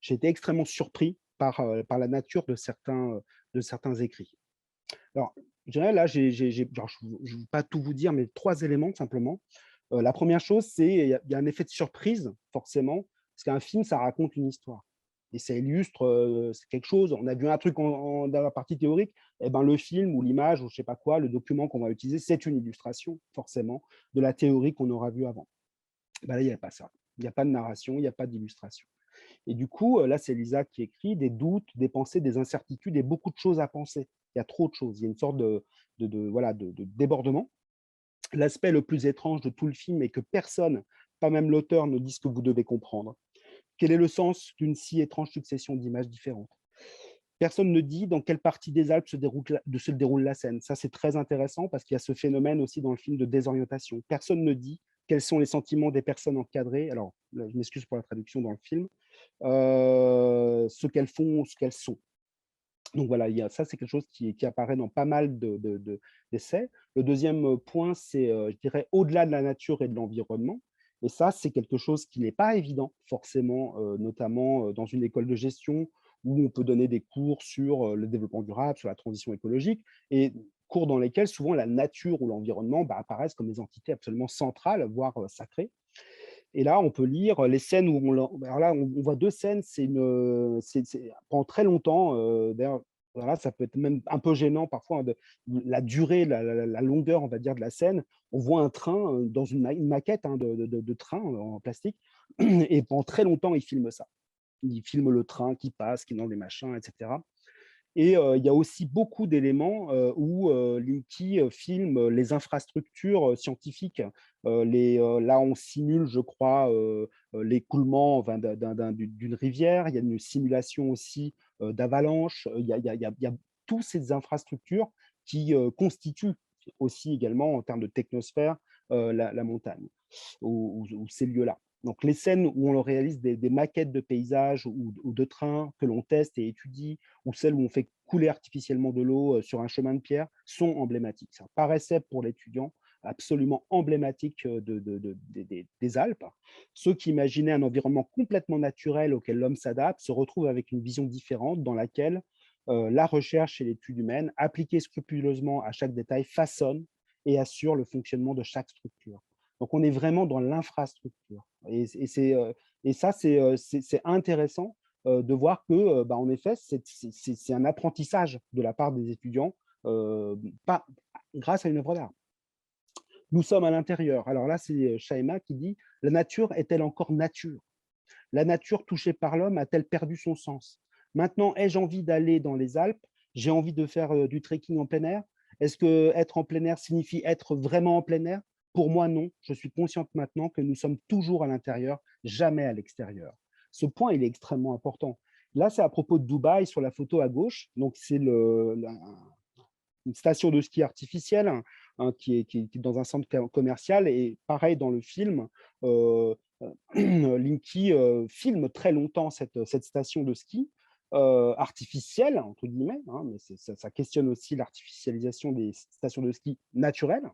été extrêmement surpris par la nature de certains écrits. Alors, je dirais là, alors, je ne veux pas tout vous dire, mais 3 éléments simplement. La première chose, c'est il y a un effet de surprise, forcément, parce qu'un film, ça raconte une histoire et ça illustre, c'est quelque chose. On a vu un truc dans la partie théorique, et ben, le film ou l'image ou je sais pas quoi, le document qu'on va utiliser, c'est une illustration, forcément, de la théorie qu'on aura vue avant. Bah, là, il y a pas ça. Il y a pas de narration, il y a pas d'illustration. Et du coup, là, c'est Lisa qui écrit des doutes, des pensées, des incertitudes et beaucoup de choses à penser. Il y a trop de choses. Il y a une sorte voilà, de débordement. L'aspect le plus étrange de tout le film est que personne, pas même l'auteur, ne dit ce que vous devez comprendre. Quel est le sens d'une si étrange succession d'images différentes? Personne ne dit dans quelle partie des Alpes se déroule la scène. Ça, c'est très intéressant parce qu'il y a ce phénomène aussi dans le film de désorientation. Personne ne dit quels sont les sentiments des personnes encadrées. Alors, là, je m'excuse pour la traduction dans le film, ce qu'elles font, ce qu'elles sont. Donc voilà, ça, c'est quelque chose qui apparaît dans pas mal d'essais. Le deuxième point, c'est, je dirais, au-delà de la nature et de l'environnement. Et ça, c'est quelque chose qui n'est pas évident, forcément, notamment dans une école de gestion où on peut donner des cours sur le développement durable, sur la transition écologique, et cours dans lesquels souvent la nature ou l'environnement apparaissent comme des entités absolument centrales, voire sacrées. Et là, on peut lire les scènes où alors là, on voit 2 scènes, pendant très longtemps, d'ailleurs, voilà, ça peut être même un peu gênant parfois, hein, la durée, la longueur, on va dire, de la scène. On voit un train, dans une maquette, hein, de train en plastique et pendant très longtemps, ils filment ça. Ils filment le train qui passe, qui est dans des machins et cetera. Et il y a aussi beaucoup d'éléments où Linky filme les infrastructures scientifiques. Là, on simule, je crois, l'écoulement d'une rivière. Il y a une simulation aussi d'avalanche. Il y a toutes ces infrastructures qui constituent aussi également, en termes de technosphère, la montagne ou ces lieux-là. Donc, les scènes où on réalise des maquettes de paysages ou de trains que l'on teste et étudie, ou celles où on fait couler artificiellement de l'eau sur un chemin de pierre, sont emblématiques. Ça paraissait pour l'étudiant absolument emblématique des Alpes. Ceux qui imaginaient un environnement complètement naturel auquel l'homme s'adapte se retrouvent avec une vision différente dans laquelle la recherche et l'étude humaine, appliquées scrupuleusement à chaque détail, façonnent et assurent le fonctionnement de chaque structure. Donc, on est vraiment dans l'infrastructure. Et ça, c'est intéressant de voir que, en effet, c'est un apprentissage de la part des étudiants pas, grâce à une œuvre d'art. Nous sommes à l'intérieur. Alors là, c'est Shaima qui dit: la nature est-elle encore nature? La nature touchée par l'homme a-t-elle perdu son sens? Maintenant, ai-je envie d'aller dans les Alpes? J'ai envie de faire du trekking en plein air? Est-ce que être en plein air signifie être vraiment en plein air? Pour moi, non. Je suis consciente maintenant que nous sommes toujours à l'intérieur, jamais à l'extérieur. Ce point, il est extrêmement important. Là, c'est à propos de Dubaï, sur la photo à gauche. Donc, c'est une station de ski artificielle, hein, qui est dans un centre commercial. Et pareil, dans le film, Linky filme très longtemps cette station de ski artificielle, entre guillemets, hein, mais ça questionne aussi l'artificialisation des stations de ski naturelles.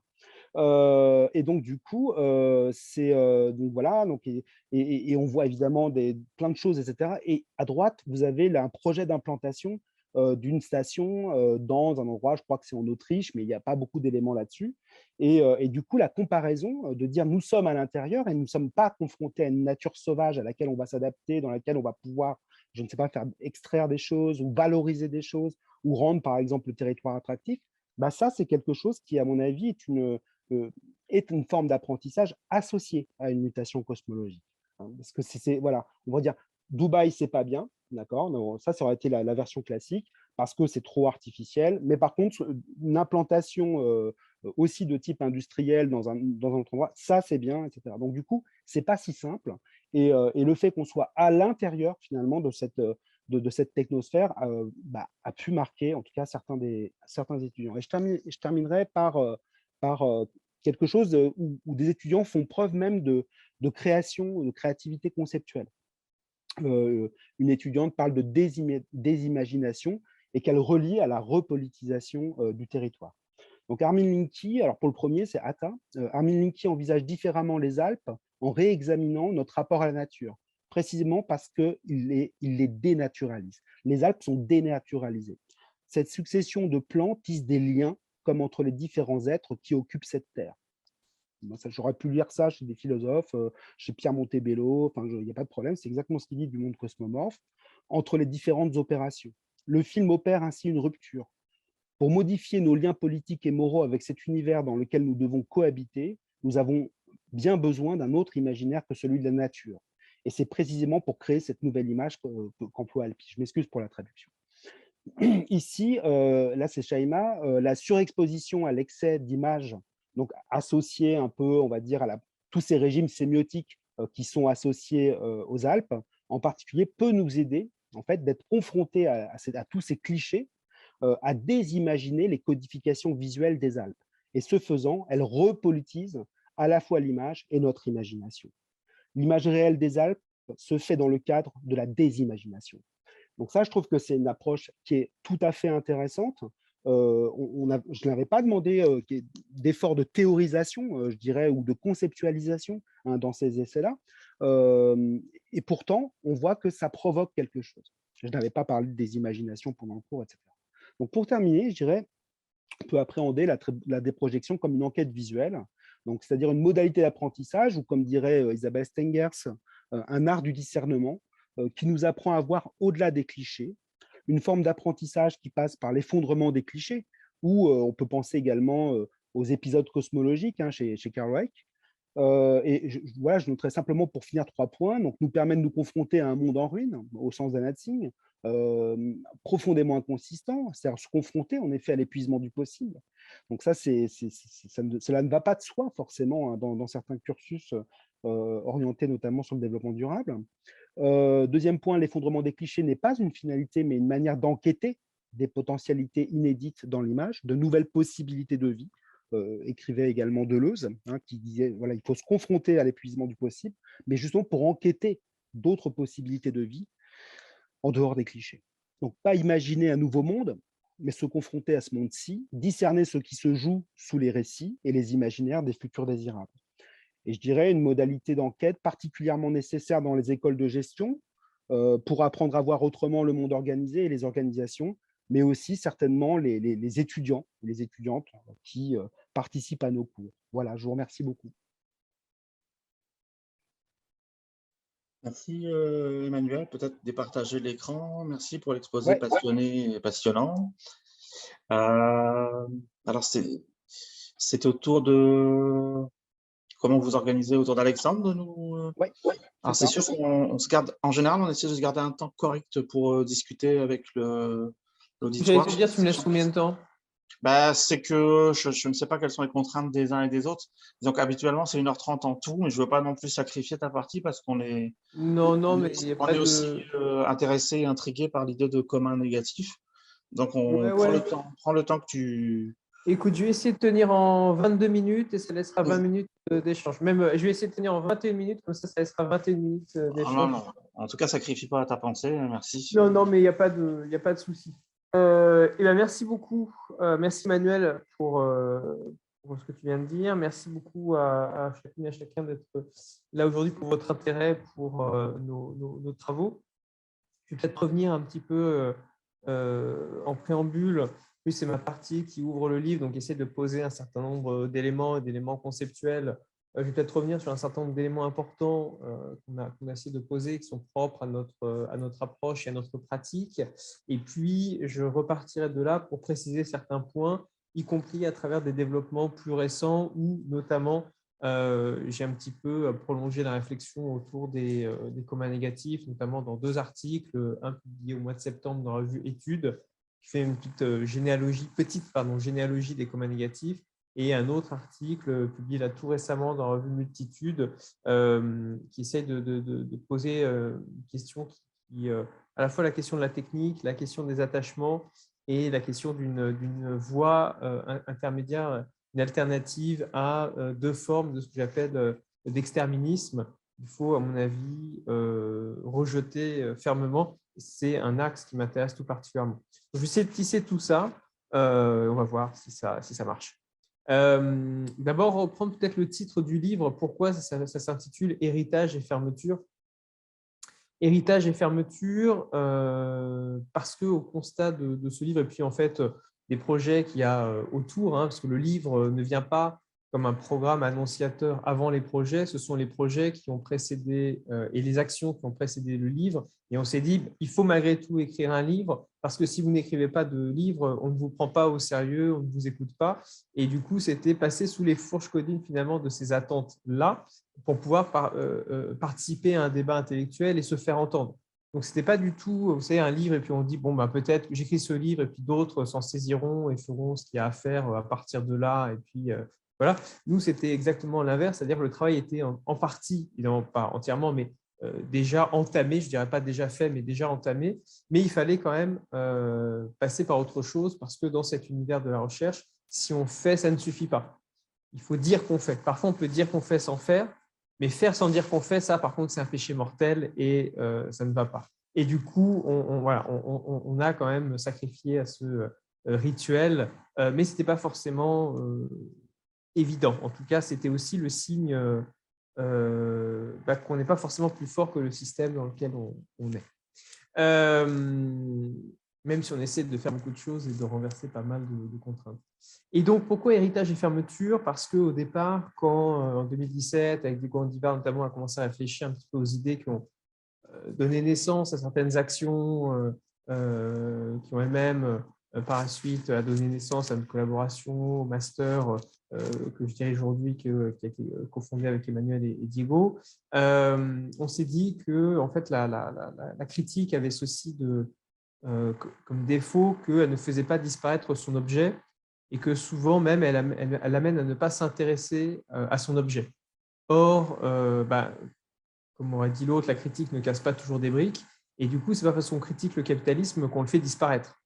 Et donc, du coup, donc voilà, donc, et on voit évidemment plein de choses, etc. Et à droite, vous avez là un projet d'implantation d'une station dans un endroit, je crois que c'est en Autriche, mais il n'y a pas beaucoup d'éléments là-dessus. Et du coup, la comparaison de dire nous sommes à l'intérieur et nous ne sommes pas confrontés à une nature sauvage à laquelle on va s'adapter, dans laquelle on va pouvoir, je ne sais pas, faire extraire des choses ou valoriser des choses ou rendre, par exemple, le territoire attractif. Ça, c'est quelque chose qui, à mon avis, euh, est une forme d'apprentissage associée à une mutation cosmologique. Hein. Parce que voilà, on va dire Dubaï, c'est pas bien, d'accord, ça aurait été la version classique, parce que c'est trop artificiel. Mais par contre, une implantation aussi de type industriel dans un autre endroit, ça, c'est bien, etc. Donc, du coup, c'est pas si simple. Et le fait qu'on soit à l'intérieur, finalement, de cette technosphère a pu marquer, en tout cas, certains étudiants. Et je terminerai par quelque chose où des étudiants font preuve même de création, de créativité conceptuelle. Une étudiante parle de désimagination et qu'elle relie à la repolitisation du territoire. Donc Armin Linky, alors pour le premier, c'est Atta. Armin Linky envisage différemment les Alpes en réexaminant notre rapport à la nature, précisément parce qu'il les dénaturalise. Les Alpes sont dénaturalisées. Cette succession de plans tisse des liens comme entre les différents êtres qui occupent cette terre. J'aurais pu lire ça chez des philosophes, chez Pierre Montebello, enfin, il n'y a pas de problème, c'est exactement ce qu'il dit du monde cosmomorphe, entre les différentes opérations. Le film opère ainsi une rupture. Pour modifier nos liens politiques et moraux avec cet univers dans lequel nous devons cohabiter, nous avons bien besoin d'un autre imaginaire que celui de la nature. Et c'est précisément pour créer cette nouvelle image qu'emploie Alpi. Je m'excuse pour la traduction. Ici, là, c'est Shaima, la surexposition à l'excès d'images, donc associée un peu, on va dire, tous ces régimes sémiotiques qui sont associés aux Alpes, en particulier, peut nous aider, en fait, d'être confrontés à tous ces clichés, à désimaginer les codifications visuelles des Alpes. Et ce faisant, elle repolitise à la fois l'image et notre imagination. L'image réelle des Alpes se fait dans le cadre de la désimagination. Donc ça, je trouve que c'est une approche qui est tout à fait intéressante. Je n'avais pas demandé d'effort de théorisation, je dirais, ou de conceptualisation dans ces essais-là. Et pourtant, on voit que ça provoque quelque chose. Je n'avais pas parlé des imaginations pendant le cours, etc. Donc pour terminer, je dirais, on peut appréhender la déprojection comme une enquête visuelle, donc c'est-à-dire une modalité d'apprentissage, ou comme dirait Isabelle Stengers, un art du discernement, qui nous apprend à voir au-delà des clichés, une forme d'apprentissage qui passe par l'effondrement des clichés, ou on peut penser également aux épisodes cosmologiques chez Carl Reich. Et voilà, je noterai simplement pour finir 3 points. Donc, nous permet de nous confronter à un monde en ruine, au sens d'Anatsing, profondément inconsistant, c'est-à-dire se confronter en effet à l'épuisement du possible. Donc ça, cela ne va pas de soi forcément dans certains cursus orientés notamment sur le développement durable. Deuxième point, l'effondrement des clichés n'est pas une finalité, mais une manière d'enquêter des potentialités inédites dans l'image, de nouvelles possibilités de vie. Écrivait également Deleuze, qui disait voilà, il faut se confronter à l'épuisement du possible, mais justement pour enquêter d'autres possibilités de vie en dehors des clichés. Donc, pas imaginer un nouveau monde, mais se confronter à ce monde-ci, discerner ce qui se joue sous les récits et les imaginaires des futurs désirables. Et je dirais une modalité d'enquête particulièrement nécessaire dans les écoles de gestion pour apprendre à voir autrement le monde organisé et les organisations, mais aussi certainement les étudiants et les étudiantes qui participent à nos cours. Voilà, je vous remercie beaucoup. Merci Emmanuel, peut-être départager l'écran. Merci pour l'exposé passionné et passionnant. Alors, c'est autour de comment vous organisez autour d'Alexandre de nous. Oui. Alors, c'est sûr qu'on se garde, en général, on essaie de se garder un temps correct pour discuter avec l'auditoire. J'allais te dire, tu me laisses combien de temps? C'est que je ne sais pas quelles sont les contraintes des uns et des autres. Donc, habituellement, c'est 1h30 en tout, mais je ne veux pas non plus sacrifier ta partie parce qu'on est, non, mais il y a on pas est de... aussi intéressé et intrigué par l'idée de commun négatif. Donc, on prend le temps que tu… Écoute, je vais essayer de tenir en 22 minutes et ça laissera 20 minutes d'échange. Même, je vais essayer de tenir en 21 minutes, comme ça laissera 21 minutes d'échange. Non. En tout cas, sacrifie pas ta pensée. Merci. Non, mais il n'y a pas de souci. Merci beaucoup. Merci Manuel pour ce que tu viens de dire. Merci beaucoup à chacune et à chacun d'être là aujourd'hui pour votre intérêt pour nos travaux. Je vais peut-être revenir un petit peu en préambule. Oui, c'est ma partie qui ouvre le livre, donc essayer de poser un certain nombre d'éléments et d'éléments conceptuels. Je vais peut-être revenir sur un certain nombre d'éléments importants qu'on a essayé de poser, qui sont propres à notre approche et à notre pratique. Et puis, je repartirai de là pour préciser certains points, y compris à travers des développements plus récents où, notamment, j'ai un petit peu prolongé la réflexion autour des communs négatifs, notamment dans 2 articles, un publié au mois de septembre dans la revue Études, qui fait une petite généalogie des communs négatifs, et un autre article publié là tout récemment dans la revue Multitude qui essaie de poser une question qui à la fois la question de la technique, la question des attachements et la question d'une voie intermédiaire, une alternative à 2 formes de ce que j'appelle d'exterminisme. Il faut, à mon avis, rejeter fermement. C'est un axe qui m'intéresse tout particulièrement. Je vais essayer de tisser tout ça. On va voir si ça marche. D'abord, reprendre peut-être le titre du livre. Pourquoi ça s'intitule « Héritage et fermeture ». Héritage et fermeture, parce qu'au constat de ce livre, et puis en fait des projets qu'il y a autour, parce que le livre ne vient pas comme un programme annonciateur avant les projets. Ce sont les projets qui ont précédé et les actions qui ont précédé le livre. Et on s'est dit, il faut malgré tout écrire un livre, parce que si vous n'écrivez pas de livre, on ne vous prend pas au sérieux, on ne vous écoute pas. Et du coup, c'était passer sous les fourches codines finalement de ces attentes-là pour pouvoir participer à un débat intellectuel et se faire entendre. Donc, ce n'était pas du tout, vous savez, un livre et puis on dit, bon, ben, peut-être j'écris ce livre et puis d'autres s'en saisiront et feront ce qu'il y a à faire à partir de là. Et puis, voilà. Nous, c'était exactement l'inverse, c'est-à-dire que le travail était en partie, évidemment pas entièrement, mais déjà entamé, je ne dirais pas déjà fait, mais déjà entamé. Mais il fallait quand même passer par autre chose parce que dans cet univers de la recherche, si on fait, ça ne suffit pas. Il faut dire qu'on fait. Parfois, on peut dire qu'on fait sans faire, mais faire sans dire qu'on fait, ça, par contre, c'est un péché mortel et ça ne va pas. Et du coup, on a quand même sacrifié à ce rituel, mais ce n'était pas forcément évident. En tout cas, c'était aussi le signe qu'on n'est pas forcément plus fort que le système dans lequel on est. Même si on essaie de faire beaucoup de choses et de renverser pas mal de contraintes. Et donc, pourquoi héritage et fermeture? Parce qu'au départ, quand en 2017, avec des Gondivare notamment, on a commencé à réfléchir un petit peu aux idées qui ont donné naissance à certaines actions qui ont elles-mêmes, par la suite, donné naissance à une collaboration au master que je dirige aujourd'hui, qui a été cofondé avec Emmanuel et Diego. On s'est dit que en fait, la critique avait ceci comme défaut qu'elle ne faisait pas disparaître son objet et que souvent même elle amène à ne pas s'intéresser à son objet. Or, comme aurait dit l'autre, la critique ne casse pas toujours des briques et du coup, ce n'est pas parce qu'on critique le capitalisme qu'on le fait disparaître.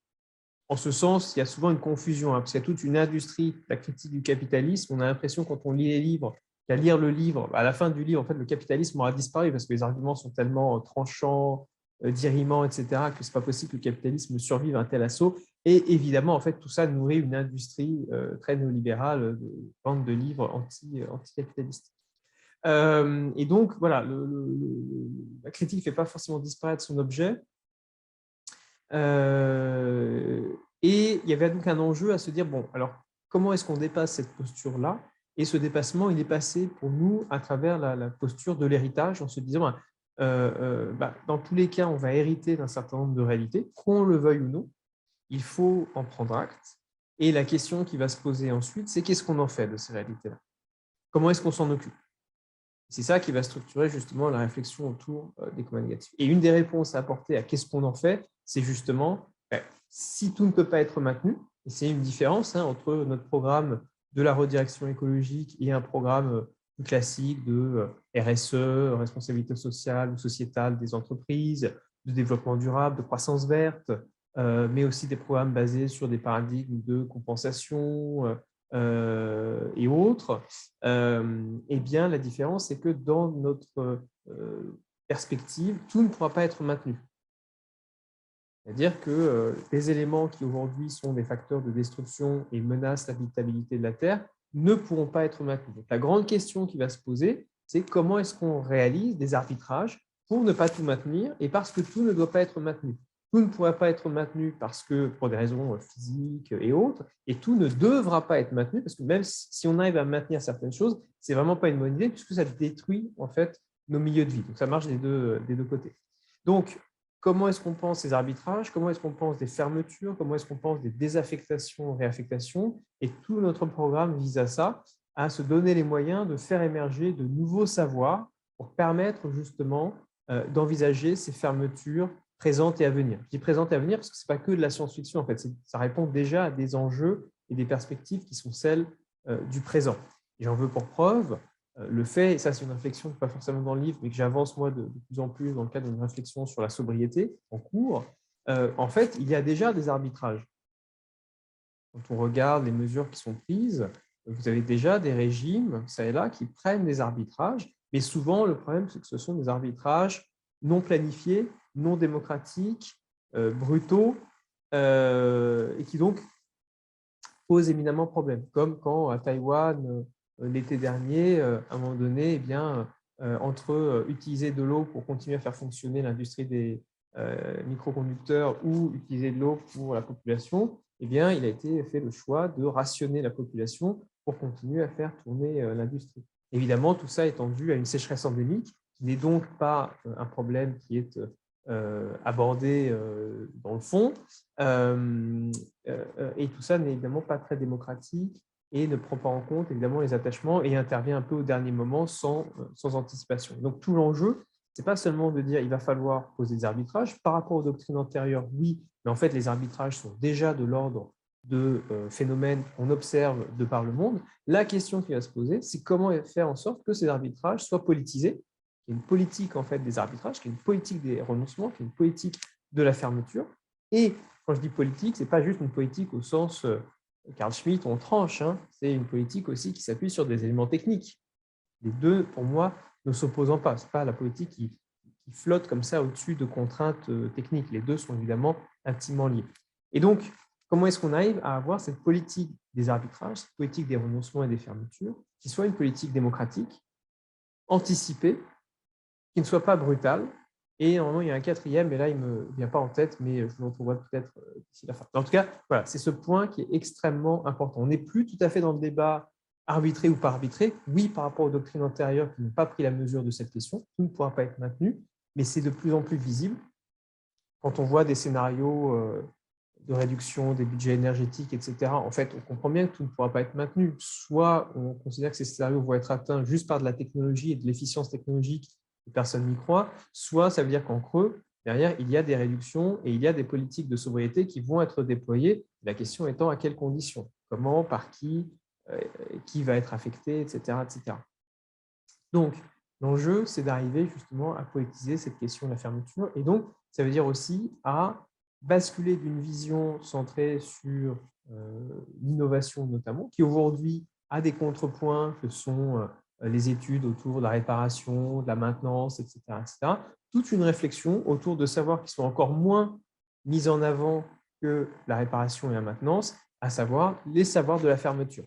En ce sens, il y a souvent une confusion, parce qu'il y a toute une industrie, la critique du capitalisme. On a l'impression, quand on lit les livres, qu'à lire le livre, à la fin du livre, en fait, le capitalisme aura disparu parce que les arguments sont tellement tranchants, dirimants, etc., que ce n'est pas possible que le capitalisme survive à un tel assaut. Et évidemment, en fait, tout ça nourrit une industrie très néolibérale de vente de livres anti-capitalistes. Et donc, voilà, la critique ne fait pas forcément disparaître son objet. Et il y avait donc un enjeu à se dire, bon, alors, comment est-ce qu'on dépasse cette posture-là? Et ce dépassement, il est passé pour nous à travers la posture de l'héritage, en se disant, dans tous les cas, on va hériter d'un certain nombre de réalités, qu'on le veuille ou non, il faut en prendre acte. Et la question qui va se poser ensuite, c'est qu'est-ce qu'on en fait de ces réalités-là? Comment est-ce qu'on s'en occupe? C'est ça qui va structurer justement la réflexion autour des communs négatifs. Et une des réponses à apporter à qu'est-ce qu'on en fait, c'est justement, si tout ne peut pas être maintenu, et c'est une différence entre notre programme de la redirection écologique et un programme plus classique de RSE, responsabilité sociale ou sociétale des entreprises, de développement durable, de croissance verte, mais aussi des programmes basés sur des paradigmes de compensation, et autres, eh bien, la différence, c'est que dans notre perspective, tout ne pourra pas être maintenu. C'est-à-dire que les éléments qui aujourd'hui sont des facteurs de destruction et menacent l'habitabilité de la Terre ne pourront pas être maintenus. Donc, la grande question qui va se poser, c'est comment est-ce qu'on réalise des arbitrages pour ne pas tout maintenir et parce que tout ne doit pas être maintenu. Tout ne pourra pas être maintenu parce que, pour des raisons physiques et autres, et tout ne devra pas être maintenu parce que même si on arrive à maintenir certaines choses, ce n'est vraiment pas une bonne idée puisque ça détruit en fait nos milieux de vie. Donc ça marche des deux côtés. Donc, comment est-ce qu'on pense ces arbitrages? Comment est-ce qu'on pense des fermetures? Comment est-ce qu'on pense des désaffectations, réaffectations? Et tout notre programme vise à ça, à se donner les moyens de faire émerger de nouveaux savoirs pour permettre justement d'envisager ces fermetures présentes et à venir. Je dis présentes et à venir parce que ce n'est pas que de la science-fiction, en fait. Ça répond déjà à des enjeux et des perspectives qui sont celles du présent. Et j'en veux pour preuve le fait, et ça c'est une réflexion pas forcément dans le livre, mais que j'avance moi de plus en plus dans le cadre d'une réflexion sur la sobriété en cours, en fait, il y a déjà des arbitrages. Quand on regarde les mesures qui sont prises, vous avez déjà des régimes, ça et là, qui prennent des arbitrages, mais souvent le problème c'est que ce sont des arbitrages non planifiés, non démocratiques, brutaux, et qui donc posent éminemment problème, comme quand à Taïwan, l'été dernier, à un moment donné, eh bien, entre utiliser de l'eau pour continuer à faire fonctionner l'industrie des microconducteurs ou utiliser de l'eau pour la population, eh bien, il a été fait le choix de rationner la population pour continuer à faire tourner l'industrie. Évidemment, tout ça étant dû à une sécheresse endémique, qui n'est donc pas un problème qui est abordé dans le fond, et tout ça n'est évidemment pas très démocratique et ne prend pas en compte évidemment les attachements et intervient un peu au dernier moment sans anticipation. Donc tout l'enjeu, ce n'est pas seulement de dire il va falloir poser des arbitrages. Par rapport aux doctrines antérieures, oui, mais en fait les arbitrages sont déjà de l'ordre de phénomènes qu'on observe de par le monde. La question qui va se poser, c'est comment faire en sorte que ces arbitrages soient politisés, qu'il y ait une politique en fait des arbitrages, qu'il y ait une politique des renoncements, qu'il y ait une politique de la fermeture. Et quand je dis politique, ce n'est pas juste une politique au sens Carl Schmitt, on tranche, hein, c'est une politique aussi qui s'appuie sur des éléments techniques. Les deux, pour moi, ne s'opposant pas. Ce n'est pas la politique qui flotte comme ça au-dessus de contraintes techniques. Les deux sont évidemment intimement liés. Et donc, comment est-ce qu'on arrive à avoir cette politique des arbitrages, cette politique des renoncements et des fermetures, qui soit une politique démocratique, anticipée, qui ne soit pas brutale. Et normalement, il y a un quatrième, mais là, il ne me vient pas en tête, mais je le retrouverai peut-être d'ici la fin. En tout cas, voilà, c'est ce point qui est extrêmement important. On n'est plus tout à fait dans le débat arbitré ou pas arbitré. Oui, par rapport aux doctrines antérieures qui n'ont pas pris la mesure de cette question, tout ne pourra pas être maintenu, mais c'est de plus en plus visible. Quand on voit des scénarios de réduction des budgets énergétiques, etc., en fait, on comprend bien que tout ne pourra pas être maintenu. Soit on considère que ces scénarios vont être atteints juste par de la technologie et de l'efficience technologique, et personne n'y croit, soit ça veut dire qu'en creux, derrière, il y a des réductions et il y a des politiques de sobriété qui vont être déployées. La question étant à quelles conditions, comment, par qui va être affecté, etc., etc. Donc, l'enjeu, c'est d'arriver justement à politiser cette question de la fermeture. Et donc, ça veut dire aussi à basculer d'une vision centrée sur l'innovation notamment, qui aujourd'hui a des contrepoints que sont les études autour de la réparation, de la maintenance, etc., etc. Toute une réflexion autour de savoirs qui sont encore moins mis en avant que la réparation et la maintenance, à savoir les savoirs de la fermeture.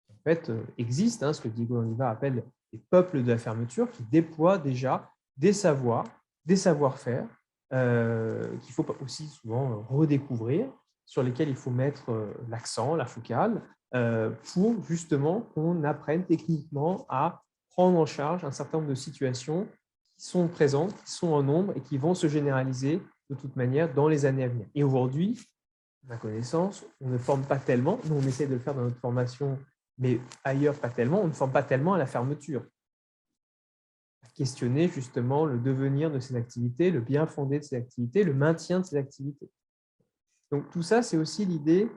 En fait, existe ce que Diego Oliva appelle les peuples de la fermeture qui déploient déjà des savoirs, des savoir-faire qu'il faut aussi souvent redécouvrir, sur lesquels il faut mettre l'accent, la focale, pour justement qu'on apprenne techniquement à prendre en charge un certain nombre de situations qui sont présentes, qui sont en nombre et qui vont se généraliser de toute manière dans les années à venir. Et aujourd'hui, à ma connaissance, on ne forme pas tellement, nous on essaie de le faire dans notre formation, mais ailleurs pas tellement, on ne forme pas tellement à la fermeture. À questionner justement le devenir de ces activités, le bien fondé de ces activités, le maintien de ces activités. Donc tout ça, c'est aussi l'idée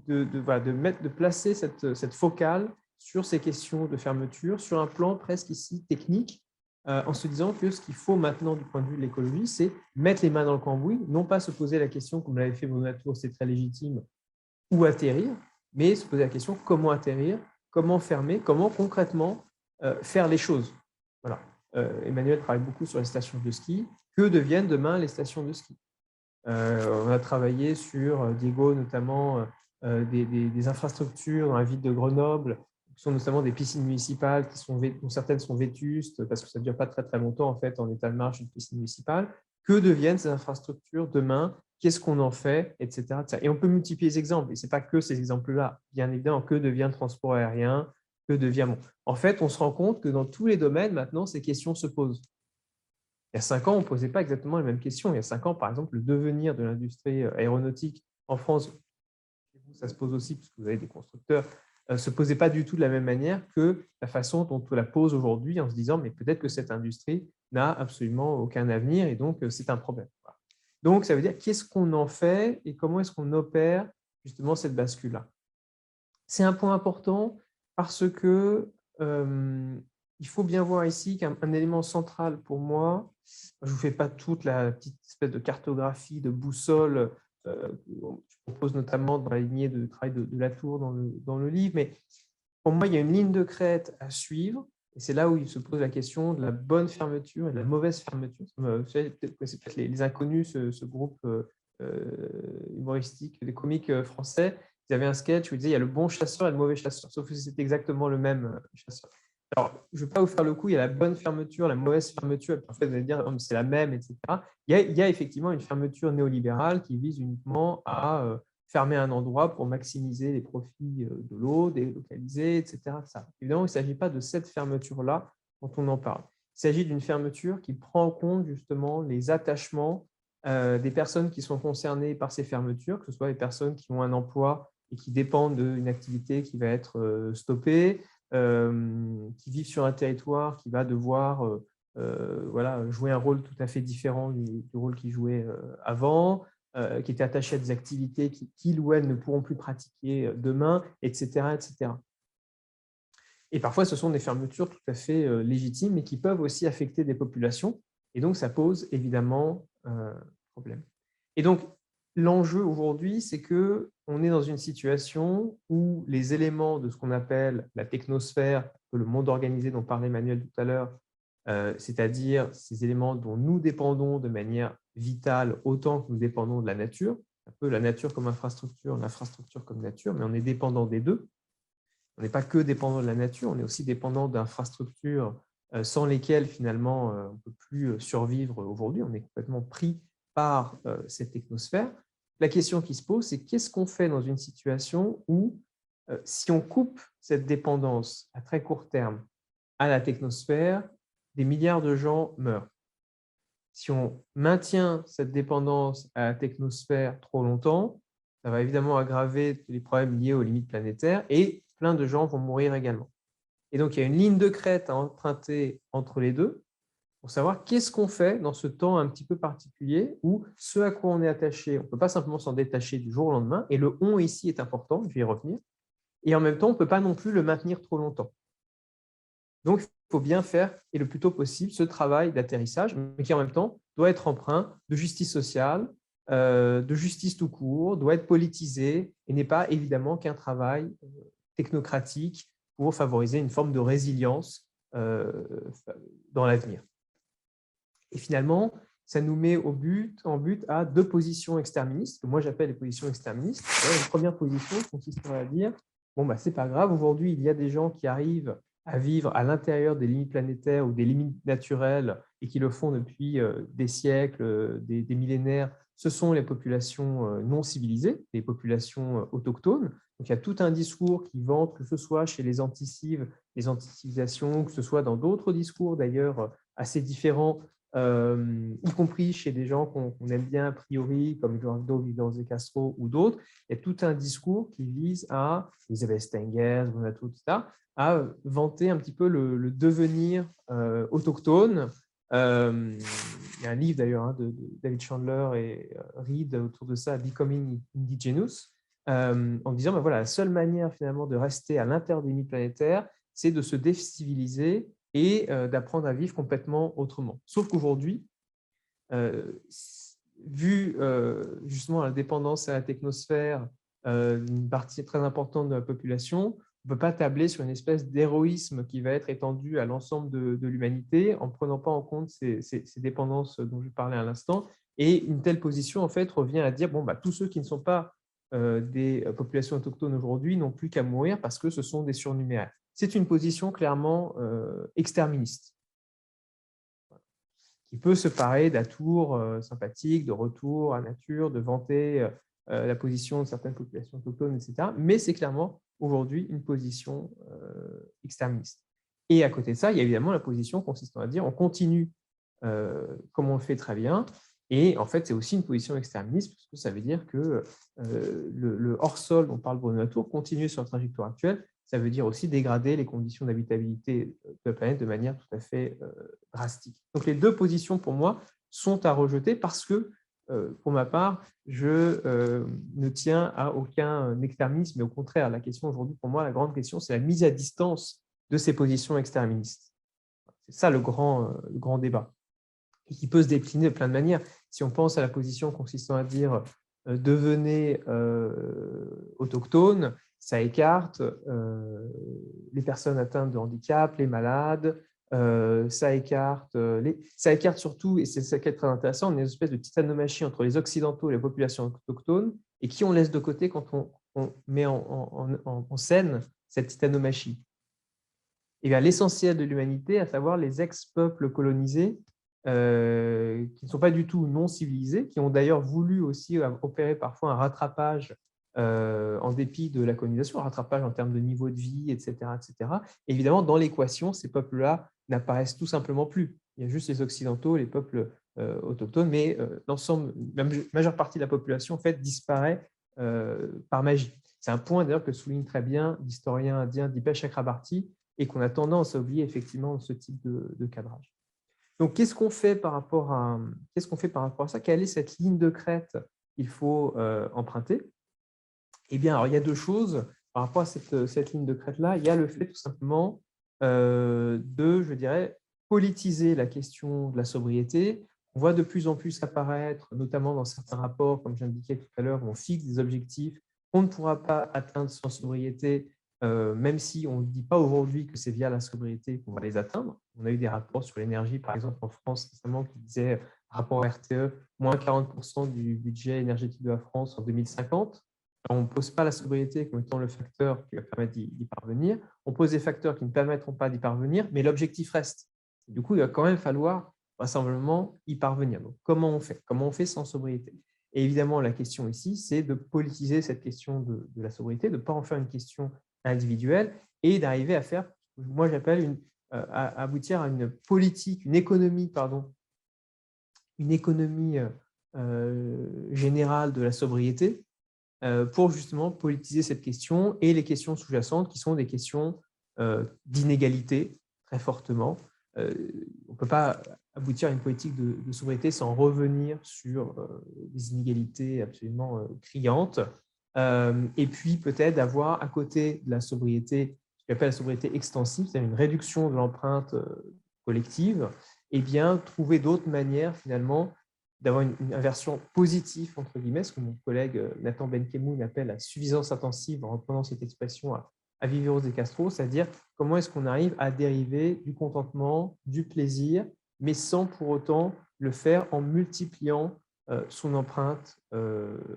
de placer cette focale sur ces questions de fermeture, sur un plan presque ici technique, en se disant que ce qu'il faut maintenant du point de vue de l'écologie, c'est mettre les mains dans le cambouis, non pas se poser la question, comme l'avait fait Bruno Latour, c'est très légitime, où atterrir, mais se poser la question comment atterrir, comment fermer, comment concrètement faire les choses. Voilà. Emmanuel travaille beaucoup sur les stations de ski. Que deviennent demain les stations de ski? On a travaillé sur, Diego notamment, des infrastructures dans la ville de Grenoble, qui sont notamment des piscines municipales dont certaines sont vétustes parce que ça ne dure pas très très longtemps en fait en état de marche une piscine municipale. Que deviennent ces infrastructures demain? Qu'est-ce qu'on en fait, etc., etc. Et on peut multiplier les exemples. Et ce n'est pas que ces exemples-là. Bien évidemment, que devient le transport aérien? Que devient... Bon. En fait, on se rend compte que dans tous les domaines, maintenant, ces questions se posent. Il y a 5 ans, on ne posait pas exactement les mêmes questions. Il y a 5 ans, par exemple, le devenir de l'industrie aéronautique en France, ça se pose aussi, parce que vous avez des constructeurs, ne se posait pas du tout de la même manière que la façon dont on la pose aujourd'hui, en se disant, mais peut-être que cette industrie n'a absolument aucun avenir, et donc c'est un problème. Voilà. Donc, ça veut dire qu'est-ce qu'on en fait et comment est-ce qu'on opère justement cette bascule-là. C'est un point important parce que il faut bien voir ici qu'un élément central pour moi, je ne vous fais pas toute la petite espèce de cartographie, de boussole, je propose notamment dans la lignée de travail de Latour dans le livre, mais pour moi, il y a une ligne de crête à suivre, et c'est là où il se pose la question de la bonne fermeture et de la mauvaise fermeture. Vous savez, peut-être les Inconnus, ce groupe humoristique, des comiques français, ils avaient un sketch où ils disaient il y a le bon chasseur et le mauvais chasseur, sauf que c'est exactement le même chasseur. Alors, je ne vais pas vous faire le coup, il y a la bonne fermeture, la mauvaise fermeture, et en fait, vous allez dire c'est la même, etc. Il y a effectivement une fermeture néolibérale qui vise uniquement à fermer un endroit pour maximiser les profits de l'eau, délocaliser, etc. Évidemment, il ne s'agit pas de cette fermeture-là dont on en parle. Il s'agit d'une fermeture qui prend en compte justement les attachements des personnes qui sont concernées par ces fermetures, que ce soit les personnes qui ont un emploi et qui dépendent d'une activité qui va être stoppée, qui vivent sur un territoire qui va devoir jouer un rôle tout à fait différent du rôle qu'ils jouaient avant, qui étaient attachés à des activités qu'ils ou elles ne pourront plus pratiquer demain, etc., etc. Et parfois, ce sont des fermetures tout à fait légitimes, mais qui peuvent aussi affecter des populations. Et donc, ça pose évidemment problème. Et donc, l'enjeu aujourd'hui, c'est qu'on est dans une situation où les éléments de ce qu'on appelle la technosphère, le monde organisé dont parlait Manuel tout à l'heure, c'est-à-dire ces éléments dont nous dépendons de manière vitale autant que nous dépendons de la nature, un peu la nature comme infrastructure, l'infrastructure comme nature, mais on est dépendant des deux. On n'est pas que dépendant de la nature, on est aussi dépendant d'infrastructures sans lesquelles, finalement, on ne peut plus survivre aujourd'hui. On est complètement pris par cette technosphère. La question qui se pose, c'est qu'est-ce qu'on fait dans une situation où, si on coupe cette dépendance à très court terme à la technosphère, des milliards de gens meurent. Si on maintient cette dépendance à la technosphère trop longtemps, ça va évidemment aggraver les problèmes liés aux limites planétaires et plein de gens vont mourir également. Et donc, il y a une ligne de crête à emprunter entre les deux pour savoir qu'est-ce qu'on fait dans ce temps un petit peu particulier où ce à quoi on est attaché, on ne peut pas simplement s'en détacher du jour au lendemain, et le « on » ici est important, je vais y revenir, et en même temps, on ne peut pas non plus le maintenir trop longtemps. Donc, il faut bien faire, et le plus tôt possible, ce travail d'atterrissage, mais qui en même temps doit être empreint de justice sociale, de justice tout court, doit être politisé, et n'est pas évidemment qu'un travail technocratique pour favoriser une forme de résilience dans l'avenir. Et finalement, ça nous met en but à deux positions exterministes, que moi j'appelle les positions exterministes. Une première position consisterait à dire, bon, bah, c'est pas grave, aujourd'hui il y a des gens qui arrivent à vivre à l'intérieur des limites planétaires ou des limites naturelles et qui le font depuis des siècles, des millénaires. Ce sont les populations non civilisées, les populations autochtones. Donc, il y a tout un discours qui vante, que ce soit chez les anticives, les anticivilisations, que ce soit dans d'autres discours d'ailleurs assez différents, y compris chez des gens qu'on aime bien a priori, comme Eduardo Vidal de Castro ou d'autres. Il y a tout un discours qui vise à, Elizabeth Stengers, Bonato, etc., à vanter un petit peu le devenir autochtone. Il y a un livre d'ailleurs de David Chandler et Reed autour de ça, Becoming Indigenous, en disant ben voilà, la seule manière finalement de rester à l'intérieur des limites planétaires, c'est de se déciviliser et d'apprendre à vivre complètement autrement. Sauf qu'aujourd'hui, vu justement la dépendance à la technosphère d'une partie très importante de la population, on ne peut pas tabler sur une espèce d'héroïsme qui va être étendu à l'ensemble de l'humanité en ne prenant pas en compte ces dépendances dont je parlais à l'instant. Et une telle position, en fait, revient à dire bon, bah, tous ceux qui ne sont pas des populations autochtones aujourd'hui n'ont plus qu'à mourir parce que ce sont des surnuméraires. C'est une position clairement exterministe, qui peut se parer d'atours sympathiques, de retour à nature, de vanter la position de certaines populations autochtones, etc. Mais c'est clairement aujourd'hui une position exterministe. Et à côté de ça, il y a évidemment la position consistant à dire on continue comme on le fait très bien. Et en fait, c'est aussi une position exterministe, parce que ça veut dire que le hors-sol dont parle Bruno Latour continue sur la trajectoire actuelle. Ça veut dire aussi dégrader les conditions d'habitabilité de la planète de manière tout à fait drastique. Donc les deux positions, pour moi, sont à rejeter parce que, pour ma part, je ne tiens à aucun exterminisme, mais au contraire, la question aujourd'hui, pour moi, la grande question, c'est la mise à distance de ces positions exterministes. C'est ça le grand débat, et qui peut se décliner de plein de manières. Si on pense à la position consistant à dire devenez autochtone, ça écarte les personnes atteintes de handicap, les malades, ça écarte surtout, et c'est ça qui est très intéressant, une espèce de petite anomalie entre les Occidentaux et les populations autochtones, et qui on laisse de côté quand on met en scène cette petite anomalie. Et bien, l'essentiel de l'humanité, à savoir les ex-peuples colonisés, qui ne sont pas du tout non civilisés, qui ont d'ailleurs voulu aussi opérer parfois un rattrapage en dépit de la colonisation, un rattrapage en termes de niveau de vie, etc. etc. Et évidemment, dans l'équation, ces peuples-là n'apparaissent tout simplement plus. Il y a juste les Occidentaux, les peuples autochtones, mais l'ensemble, la majeure partie de la population, en fait, disparaît par magie. C'est un point d'ailleurs que souligne très bien l'historien indien Dipesh Chakrabarty et qu'on a tendance à oublier effectivement ce type de cadrage. Donc, qu'est-ce qu'on fait par rapport à ça? Quelle est cette ligne de crête qu'il faut emprunter? Eh bien, alors, il y a deux choses par rapport à cette ligne de crête-là. Il y a le fait tout simplement de, je dirais, politiser la question de la sobriété. On voit de plus en plus apparaître, notamment dans certains rapports, comme j'indiquais tout à l'heure, où on fixe des objectifs qu'on ne pourra pas atteindre sans sobriété, même si on ne dit pas aujourd'hui que c'est via la sobriété qu'on va les atteindre. On a eu des rapports sur l'énergie, par exemple en France récemment, qui disaient, rapport RTE, moins 40% du budget énergétique de la France en 2050. Alors, on ne pose pas la sobriété comme étant le facteur qui va permettre d'y parvenir. On pose des facteurs qui ne permettront pas d'y parvenir, mais l'objectif reste. Du coup, il va quand même falloir vraisemblablement y parvenir. Donc, comment on fait? Comment on fait sans sobriété? Et évidemment, la question ici, c'est de politiser cette question de la sobriété, de ne pas en faire une question individuelle et d'arriver à faire, moi j'appelle, à aboutir à une politique, une économie générale de la sobriété, pour justement politiser cette question et les questions sous-jacentes qui sont des questions d'inégalité très fortement. On ne peut pas aboutir à une politique de sobriété sans revenir sur des inégalités absolument criantes. Et puis peut-être d'avoir à côté de la sobriété, ce qu'on appelle la sobriété extensive, c'est-à-dire une réduction de l'empreinte collective, et bien trouver d'autres manières finalement d'avoir une inversion positive, entre guillemets, ce que mon collègue Nathan Benkemoun appelle la suffisance intensive, en reprenant cette expression à Viveros de Castro, c'est-à-dire comment est-ce qu'on arrive à dériver du contentement, du plaisir, mais sans pour autant le faire en multipliant son empreinte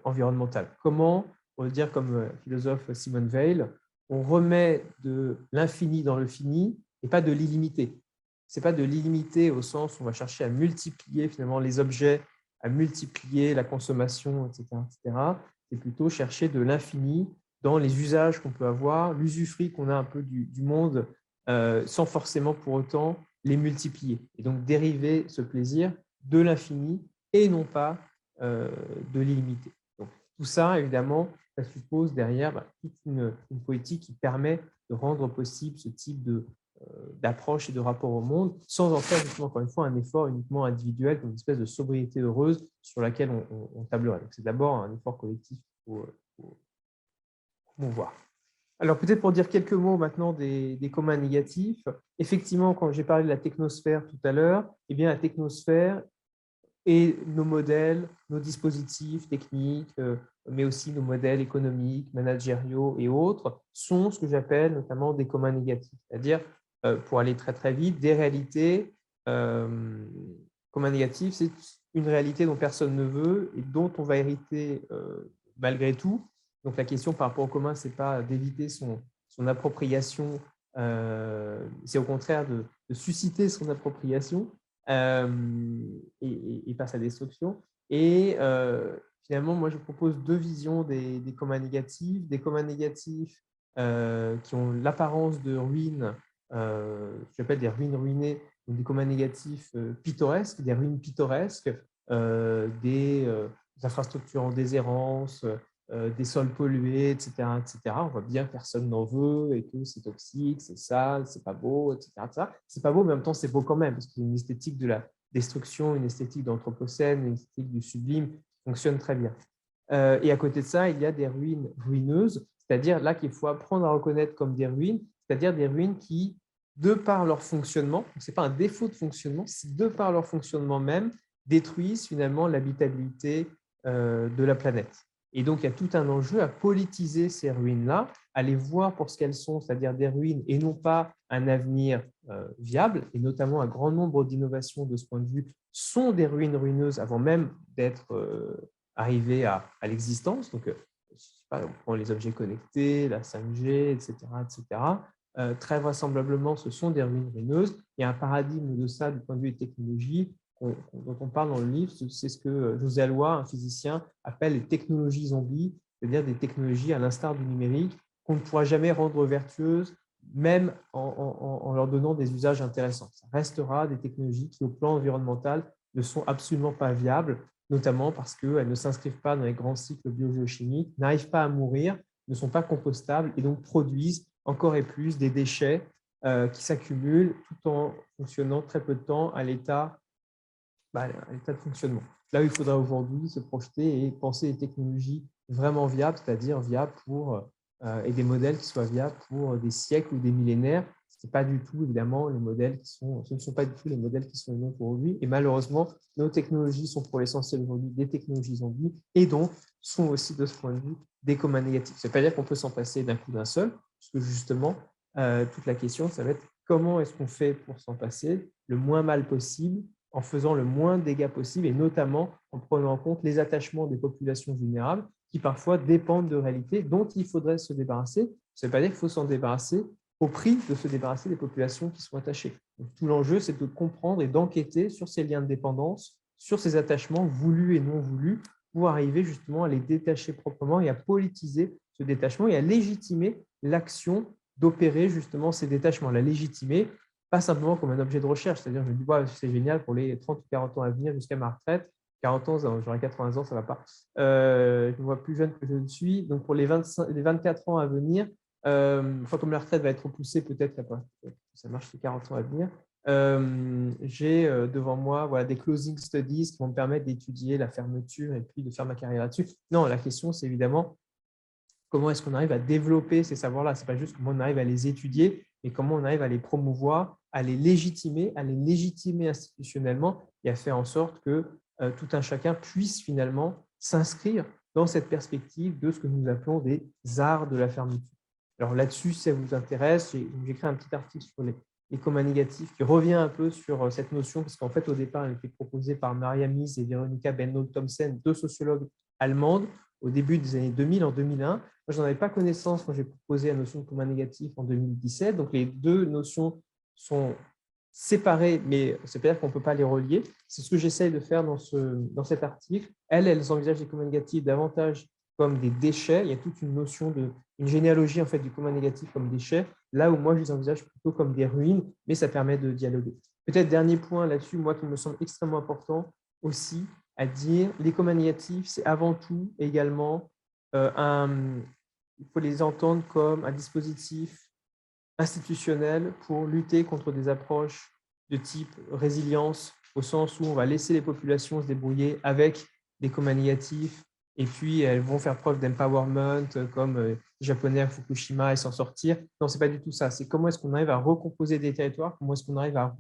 environnementale. Comment, on va dire comme le philosophe Simone Weil, on remet de l'infini dans le fini et pas de l'illimité. Ce n'est pas de l'illimité au sens où on va chercher à multiplier finalement les objets, à multiplier la consommation, etc. etc. C'est plutôt chercher de l'infini dans les usages qu'on peut avoir, l'usufruit qu'on a un peu du monde, sans forcément pour autant les multiplier. Et donc dériver ce plaisir de l'infini et non pas de l'illimité. Donc tout ça, évidemment, ça suppose derrière toute une politique qui permet de rendre possible ce type d'approche et de rapport au monde, sans en faire justement, encore une fois, un effort uniquement individuel, comme une espèce de sobriété heureuse sur laquelle on tablerait. Donc, c'est d'abord un effort collectif qu'il faut promouvoir. Alors, peut-être pour dire quelques mots maintenant des communs négatifs. Effectivement, quand j'ai parlé de la technosphère tout à l'heure, eh bien, la technosphère et nos modèles, nos dispositifs techniques, mais aussi nos modèles économiques, managériaux et autres, sont ce que j'appelle notamment des communs négatifs. C'est-à-dire, pour aller très très vite, des réalités communs négatifs, c'est une réalité dont personne ne veut et dont on va hériter malgré tout. Donc la question par rapport au commun, ce n'est pas d'éviter son appropriation, c'est au contraire de susciter son appropriation et pas sa destruction. Et finalement, moi, je propose deux visions des communs négatifs. Des communs négatifs qui ont l'apparence de ruines, j'appelle des ruines ruinées, donc des communs négatifs pittoresques, des ruines pittoresques, des infrastructures en déshérence, des sols pollués, etc., etc. On voit bien que personne n'en veut et que c'est toxique, c'est sale, c'est pas beau, etc. C'est pas beau, mais en même temps, c'est beau quand même, parce qu'il y a une esthétique de la destruction, une esthétique de l'anthropocène, une esthétique du sublime qui fonctionne très bien. Et à côté de ça, il y a des ruines ruineuses, c'est-à-dire là qu'il faut apprendre à reconnaître comme des ruines, c'est-à-dire des ruines qui, de par leur fonctionnement, ce n'est pas un défaut de fonctionnement, c'est de par leur fonctionnement même, détruisent finalement l'habitabilité de la planète. Et donc, il y a tout un enjeu à politiser ces ruines-là, à les voir pour ce qu'elles sont, c'est-à-dire des ruines et non pas un avenir viable. Et notamment, un grand nombre d'innovations de ce point de vue sont des ruines ruineuses avant même d'être arrivées à l'existence. Donc, je sais pas, on prend les objets connectés, la 5G, etc., etc. Très vraisemblablement, ce sont des ruines ruineuses. Il y a un paradigme de ça du point de vue des technologies dont on parle dans le livre, c'est ce que José Aloi, un physicien, appelle les technologies zombies. c'est-à-dire des technologies à l'instar du numérique qu'on ne pourra jamais rendre vertueuses, même en leur donnant des usages intéressants. Ça restera des technologies qui, au plan environnemental, ne sont absolument pas viables, notamment parce qu'elles ne s'inscrivent pas dans les grands cycles biogéochimiques, n'arrivent pas à mourir, ne sont pas compostables et donc produisent encore et plus des déchets qui s'accumulent tout en fonctionnant très peu de temps à l'état de fonctionnement. Là où il faudra aujourd'hui se projeter et penser des technologies vraiment viables, c'est-à-dire viables et des modèles qui soient viables pour des siècles ou des millénaires. Ce ne sont pas du tout les modèles qui sont les nôtres aujourd'hui. Et malheureusement, nos technologies sont pour l'essentiel aujourd'hui des technologies zombies et donc sont aussi de ce point de vue des communs négatifs. Ça ne veut pas dire qu'on peut s'en passer d'un coup d'un seul, parce que justement, toute la question, ça va être comment est-ce qu'on fait pour s'en passer le moins mal possible, en faisant le moins de dégâts possible et notamment en prenant en compte les attachements des populations vulnérables qui parfois dépendent de réalités dont il faudrait se débarrasser. Ça ne veut pas dire qu'il faut s'en débarrasser au prix de se débarrasser des populations qui sont attachées. Donc, tout l'enjeu, c'est de comprendre et d'enquêter sur ces liens de dépendance, sur ces attachements voulus et non voulus, pour arriver justement à les détacher proprement et à politiser ce détachement et à légitimer l'action d'opérer justement ces détachements, la légitimer, pas simplement comme un objet de recherche, c'est-à-dire je me dis c'est génial pour les 30 ou 40 ans à venir jusqu'à ma retraite, 40 ans, j'aurai 80 ans, ça ne va pas. Je me vois plus jeune que je ne suis, donc pour les 24 ans à venir, comme la retraite va être repoussée, peut-être ça marche les 40 ans à venir, j'ai devant moi des closing studies qui vont me permettre d'étudier la fermeture et puis de faire ma carrière là-dessus. Non, la question, c'est évidemment comment est-ce qu'on arrive à développer ces savoirs-là. Ce n'est pas juste comment on arrive à les étudier, mais comment on arrive à les promouvoir, à les légitimer institutionnellement et à faire en sorte que tout un chacun puisse finalement s'inscrire dans cette perspective de ce que nous appelons des arts de la fermeture. Alors là-dessus, si ça vous intéresse, j'ai écrit un petit article sur les communs négatifs qui revient un peu sur cette notion, parce qu'en fait, au départ, elle était proposée par Maria Mies et Veronika Benno-Thomsen, deux sociologues allemandes, au début des années 2000, en 2001. Moi, je n'en avais pas connaissance quand j'ai proposé la notion de commun négatif en 2017. Donc, les deux notions sont séparées, mais ça veut dire qu'on ne peut pas les relier. C'est ce que j'essaye de faire dans cet article. Elles envisagent les communs négatifs davantage comme des déchets. Il y a toute une notion une généalogie en fait, du commun négatif comme déchets, là où moi, je les envisage plutôt comme des ruines, mais ça permet de dialoguer. Peut-être dernier point là-dessus, moi, qui me semble extrêmement important aussi, à dire les communs négatifs, c'est avant tout également il faut les entendre comme un dispositif institutionnel pour lutter contre des approches de type résilience, au sens où on va laisser les populations se débrouiller avec des communs négatifs et puis elles vont faire preuve d'empowerment comme les Japonais à Fukushima et s'en sortir. Non, ce n'est pas du tout ça. C'est comment est-ce qu'on arrive à recomposer des territoires, comment est-ce qu'on arrive à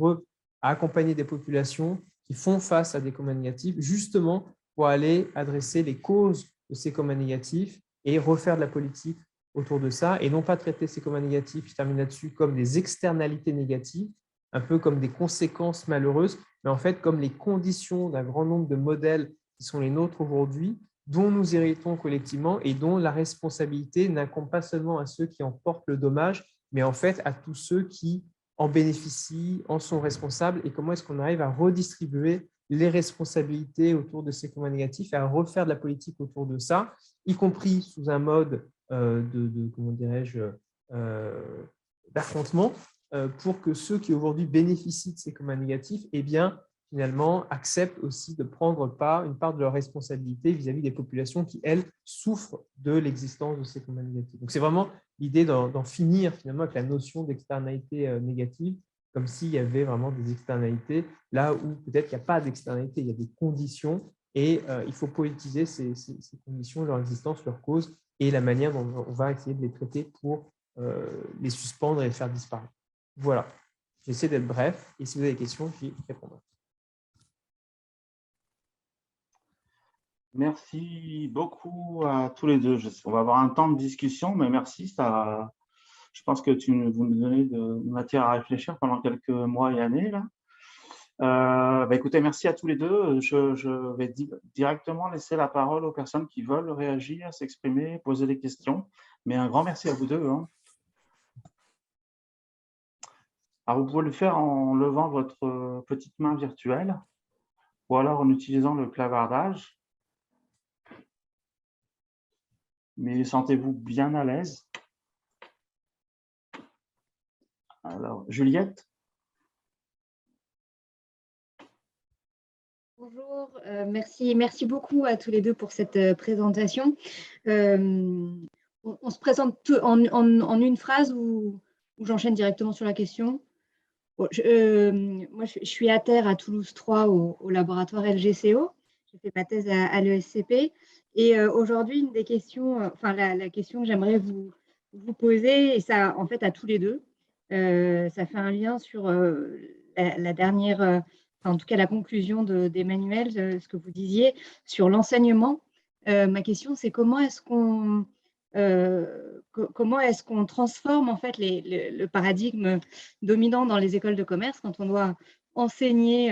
accompagner des populations qui font face à des communs négatifs, justement pour aller adresser les causes de ces communs négatifs et refaire de la politique autour de ça, et non pas traiter ces communs négatifs, je termine là-dessus, comme des externalités négatives, un peu comme des conséquences malheureuses, mais en fait comme les conditions d'un grand nombre de modèles qui sont les nôtres aujourd'hui, dont nous héritons collectivement et dont la responsabilité n'incombe pas seulement à ceux qui en portent le dommage, mais en fait à tous ceux qui en bénéficient, en sont responsables, et comment est-ce qu'on arrive à redistribuer les responsabilités autour de ces communs négatifs et à refaire de la politique autour de ça, y compris sous un mode comment dirais-je, d'affrontement, pour que ceux qui aujourd'hui bénéficient de ces communs négatifs, eh bien, finalement, acceptent aussi de prendre une part de leur responsabilité vis-à-vis des populations qui, elles, souffrent de l'existence de ces communs négatifs. Donc, c'est vraiment l'idée d'en finir finalement avec la notion d'externalité négative, comme s'il y avait vraiment des externalités, là où peut-être qu'il n'y a pas d'externalité, il y a des conditions, et il faut politiser ces conditions, leur existence, leur cause, et la manière dont on va essayer de les traiter pour les suspendre et les faire disparaître. Voilà, j'essaie d'être bref, et si vous avez des questions, j'y répondrai. Merci beaucoup à tous les deux. On va avoir un temps de discussion, mais merci. Je pense que vous me donnez de matière à réfléchir pendant quelques mois et années, là. Écoutez, merci à tous les deux. Je vais directement laisser la parole aux personnes qui veulent réagir, s'exprimer, poser des questions. Mais un grand merci à vous deux. Hein. Alors, vous pouvez le faire en levant votre petite main virtuelle ou alors en utilisant le clavardage. mais sentez-vous bien à l'aise. Alors, Juliette? Bonjour, merci beaucoup à tous les deux pour cette présentation. On se présente en une phrase ou j'enchaîne directement sur la question. Bon, moi, je suis à terre à Toulouse 3 au laboratoire LGCO. J'ai fait ma thèse à l'ESCP. Et aujourd'hui, une des questions, la question que j'aimerais vous poser, et ça, en fait, à tous les deux, ça fait un lien sur la dernière, en tout cas la conclusion d'Emmanuel, ce que vous disiez sur l'enseignement. Ma question, c'est comment est-ce qu'on transforme en fait le paradigme dominant dans les écoles de commerce quand on doit enseigner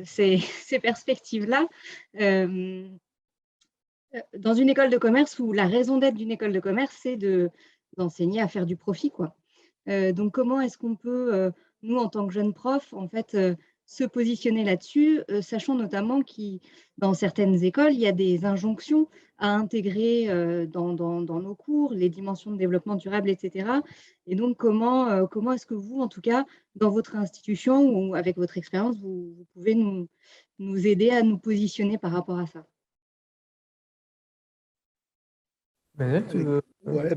ces perspectives-là dans une école de commerce où la raison d'être d'une école de commerce, c'est d'enseigner à faire du profit, quoi. Donc, comment est-ce qu'on peut, nous, en tant que jeunes profs, en fait, se positionner là-dessus, sachant notamment que dans certaines écoles, il y a des injonctions à intégrer dans nos cours, les dimensions de développement durable, etc. Et donc, comment est-ce que vous, en tout cas, dans votre institution ou avec votre expérience, vous pouvez nous aider à nous positionner par rapport à ça? Manuel, tu veux... Ouais,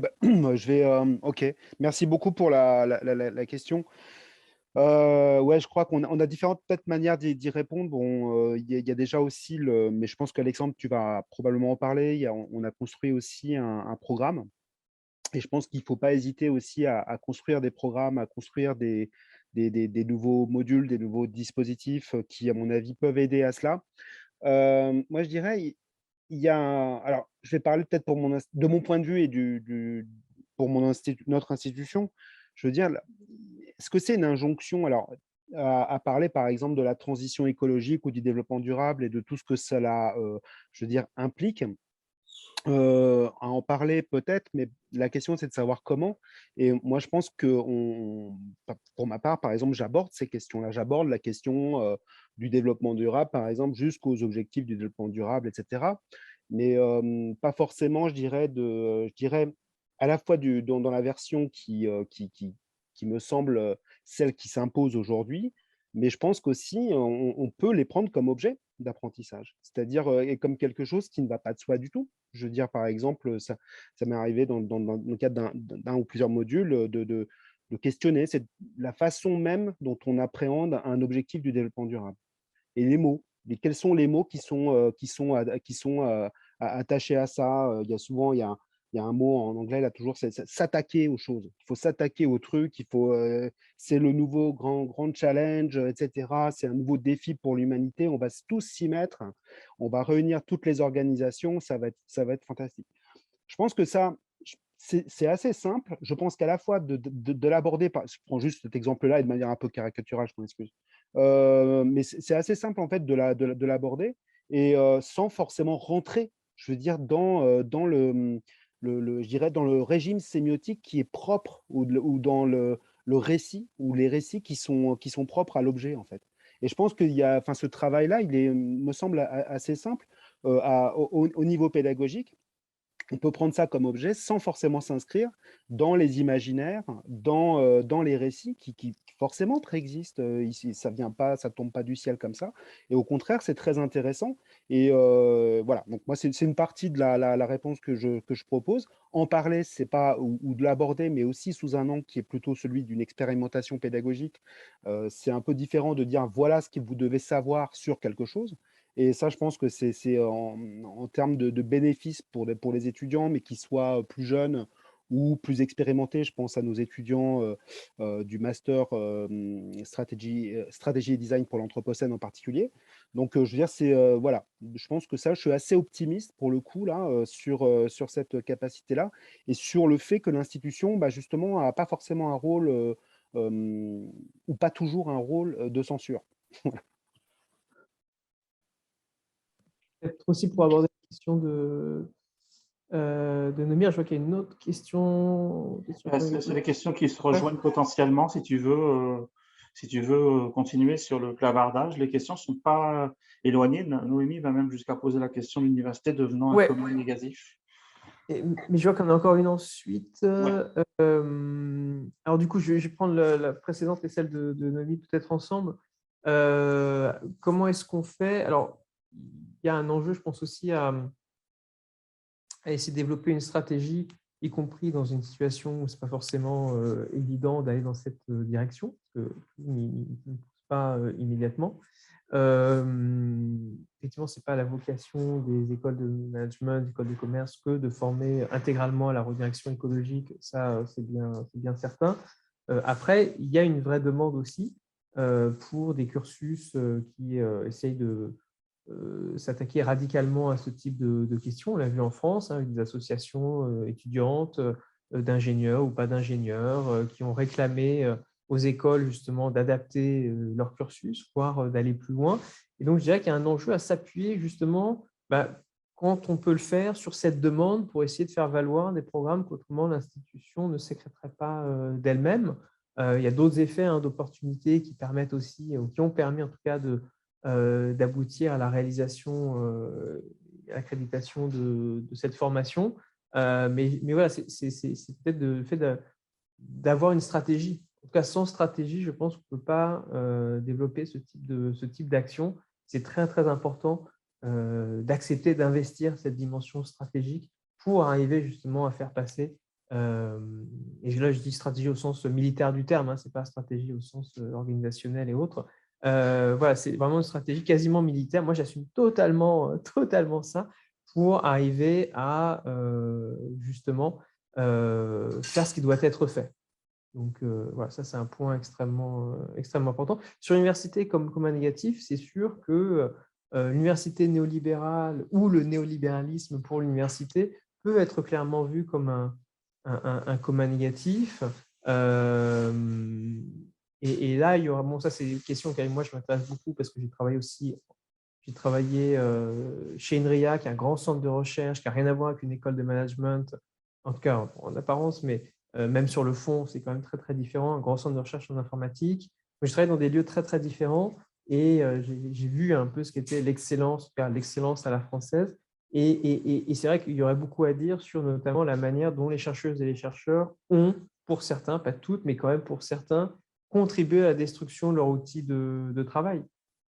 je vais. Ok, merci beaucoup pour la question. Ouais, je crois qu'on a différentes peut-être manières d'y répondre. Bon, il y a déjà aussi mais je pense qu'Alexandre, tu vas probablement en parler. On a construit aussi un programme. Et je pense qu'il ne faut pas hésiter aussi à construire des programmes, à construire des nouveaux modules, des nouveaux dispositifs qui, à mon avis, peuvent aider à cela. Moi, je dirais, il y a alors, je vais parler peut-être de mon point de vue et pour notre institution. Je veux dire, est-ce que c'est une injonction alors, à parler, par exemple, de la transition écologique ou du développement durable et de tout ce que cela, je veux dire, implique? À en parler peut-être, mais la question, c'est de savoir comment. Et moi, je pense que pour ma part, par exemple, j'aborde ces questions-là. J'aborde la question du développement durable, par exemple, jusqu'aux objectifs du développement durable, etc. Mais pas forcément, je dirais à la fois dans la version qui me semble celle qui s'impose aujourd'hui, mais je pense qu'aussi, on peut les prendre comme objet d'apprentissage, c'est-à-dire et comme quelque chose qui ne va pas de soi du tout. Je veux dire, par exemple, ça m'est arrivé dans le cadre d'un ou plusieurs modules de questionner la façon même dont on appréhende un objectif du développement durable. Et les mots, quels sont les mots qui sont attachés à ça. Il y a un mot en anglais, là, toujours, c'est s'attaquer aux choses. Il faut s'attaquer aux trucs, c'est le nouveau grand challenge, etc. C'est un nouveau défi pour l'humanité. On va tous s'y mettre. On va réunir toutes les organisations. Ça va être fantastique. Je pense que ça, c'est assez simple. Je pense qu'à la fois de l'aborder, je prends juste cet exemple-là et de manière un peu caricaturale, je m'en excuse. Mais c'est assez simple en fait de l'aborder et sans forcément rentrer, je veux dire, dans je dirais dans le régime sémiotique qui est propre ou dans le récit ou les récits qui sont propres à l'objet en fait. Et je pense qu'il y a, enfin, ce travail-là, me semble assez simple au niveau pédagogique. On peut prendre ça comme objet sans forcément s'inscrire dans les imaginaires, dans les récits qui forcément préexistent. Ici, ça tombe pas du ciel comme ça. Et au contraire, c'est très intéressant. Et voilà. Donc moi, c'est une partie de la réponse que je propose. En parler, c'est pas ou de l'aborder, mais aussi sous un angle qui est plutôt celui d'une expérimentation pédagogique. C'est un peu différent de dire voilà ce que vous devez savoir sur quelque chose. Et ça, je pense que c'est en termes de bénéfices pour les étudiants, mais qu'ils soient plus jeunes ou plus expérimentés. Je pense à nos étudiants du master stratégie et design pour l'Anthropocène en particulier. Donc, je veux dire, voilà, je pense que ça, je suis assez optimiste pour le coup là sur cette capacité-là et sur le fait que l'institution, bah, justement, n'a pas forcément un rôle ou pas toujours un rôle de censure. Peut-être aussi pour aborder la question de Nomir, je vois qu'il y a une autre question. C'est des questions qui se rejoignent potentiellement si tu veux continuer sur le clavardage. Les questions ne sont pas éloignées. Noémie va même jusqu'à poser la question de l'université devenant un commun négatif. Mais je vois qu'on a encore une ensuite. Alors du coup, je vais prendre la précédente et celle de Noémie peut-être ensemble. Comment est-ce qu'on fait? Alors, il y a un enjeu, je pense aussi à essayer de développer une stratégie, y compris dans une situation où ce n'est pas forcément évident d'aller dans cette direction, parce que tout ne pousse pas immédiatement. Effectivement, ce n'est pas la vocation des écoles de management, des écoles de commerce que de former intégralement à la redirection écologique, ça c'est bien certain. Après, il y a une vraie demande aussi pour des cursus qui essayent de s'attaquer radicalement à ce type de questions. On l'a vu en France, avec des associations étudiantes, d'ingénieurs ou pas d'ingénieurs, qui ont réclamé aux écoles justement d'adapter leur cursus, voire d'aller plus loin. Et donc, je dirais qu'il y a un enjeu à s'appuyer justement quand on peut le faire sur cette demande pour essayer de faire valoir des programmes qu'autrement l'institution ne sécréterait pas d'elle-même. Il y a d'autres effets d'opportunités qui permettent aussi, ou qui ont permis en tout cas d'aboutir à la réalisation, à l'accréditation de cette formation. Mais voilà, c'est peut-être le fait d'avoir une stratégie. En tout cas, sans stratégie, je pense qu'on ne peut pas développer ce type d'action. C'est très, très important d'accepter d'investir cette dimension stratégique pour arriver justement à faire passer, et là je dis stratégie au sens militaire du terme, ce n'est pas stratégie au sens organisationnel et autres. Voilà, c'est vraiment une stratégie quasiment militaire. Moi, j'assume totalement ça pour arriver à justement faire ce qui doit être fait. Donc, voilà, ça, c'est un point extrêmement important. Sur l'université comme un négatif, c'est sûr que l'université néolibérale ou le néolibéralisme pour l'université peut être clairement vu comme un commun négatif. Et là, il y aura, bon, ça c'est une question qui moi je m'intéresse beaucoup parce que j'ai travaillé chez INRIA, qui est un grand centre de recherche, qui n'a rien à voir avec une école de management, en tout cas en apparence, mais même sur le fond, c'est quand même très très différent, un grand centre de recherche en informatique. Je travaille dans des lieux très très différents et j'ai vu un peu ce qu'était l'excellence à la française. Et c'est vrai qu'il y aurait beaucoup à dire sur notamment la manière dont les chercheuses et les chercheurs ont, pour certains, pas toutes, mais quand même pour certains, contribué à la destruction de leur outil de travail.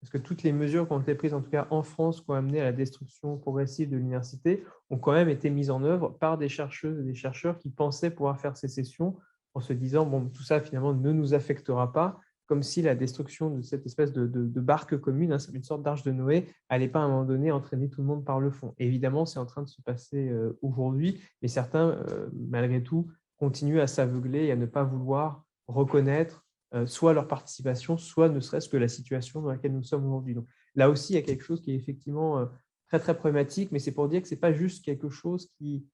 Parce que toutes les mesures qui ont été prises, en tout cas en France, qui ont amené à la destruction progressive de l'université, ont quand même été mises en œuvre par des chercheuses et des chercheurs qui pensaient pouvoir faire sécession en se disant, bon, tout ça finalement ne nous affectera pas, comme si la destruction de cette espèce de barque commune, une sorte d'arche de Noé, n'allait pas à un moment donné entraîner tout le monde par le fond. Et évidemment, c'est en train de se passer aujourd'hui, mais certains, malgré tout, continuent à s'aveugler et à ne pas vouloir reconnaître soit leur participation, soit ne serait-ce que la situation dans laquelle nous sommes aujourd'hui. Donc là aussi, il y a quelque chose qui est effectivement très, très problématique, mais c'est pour dire que ce n'est pas juste quelque chose qui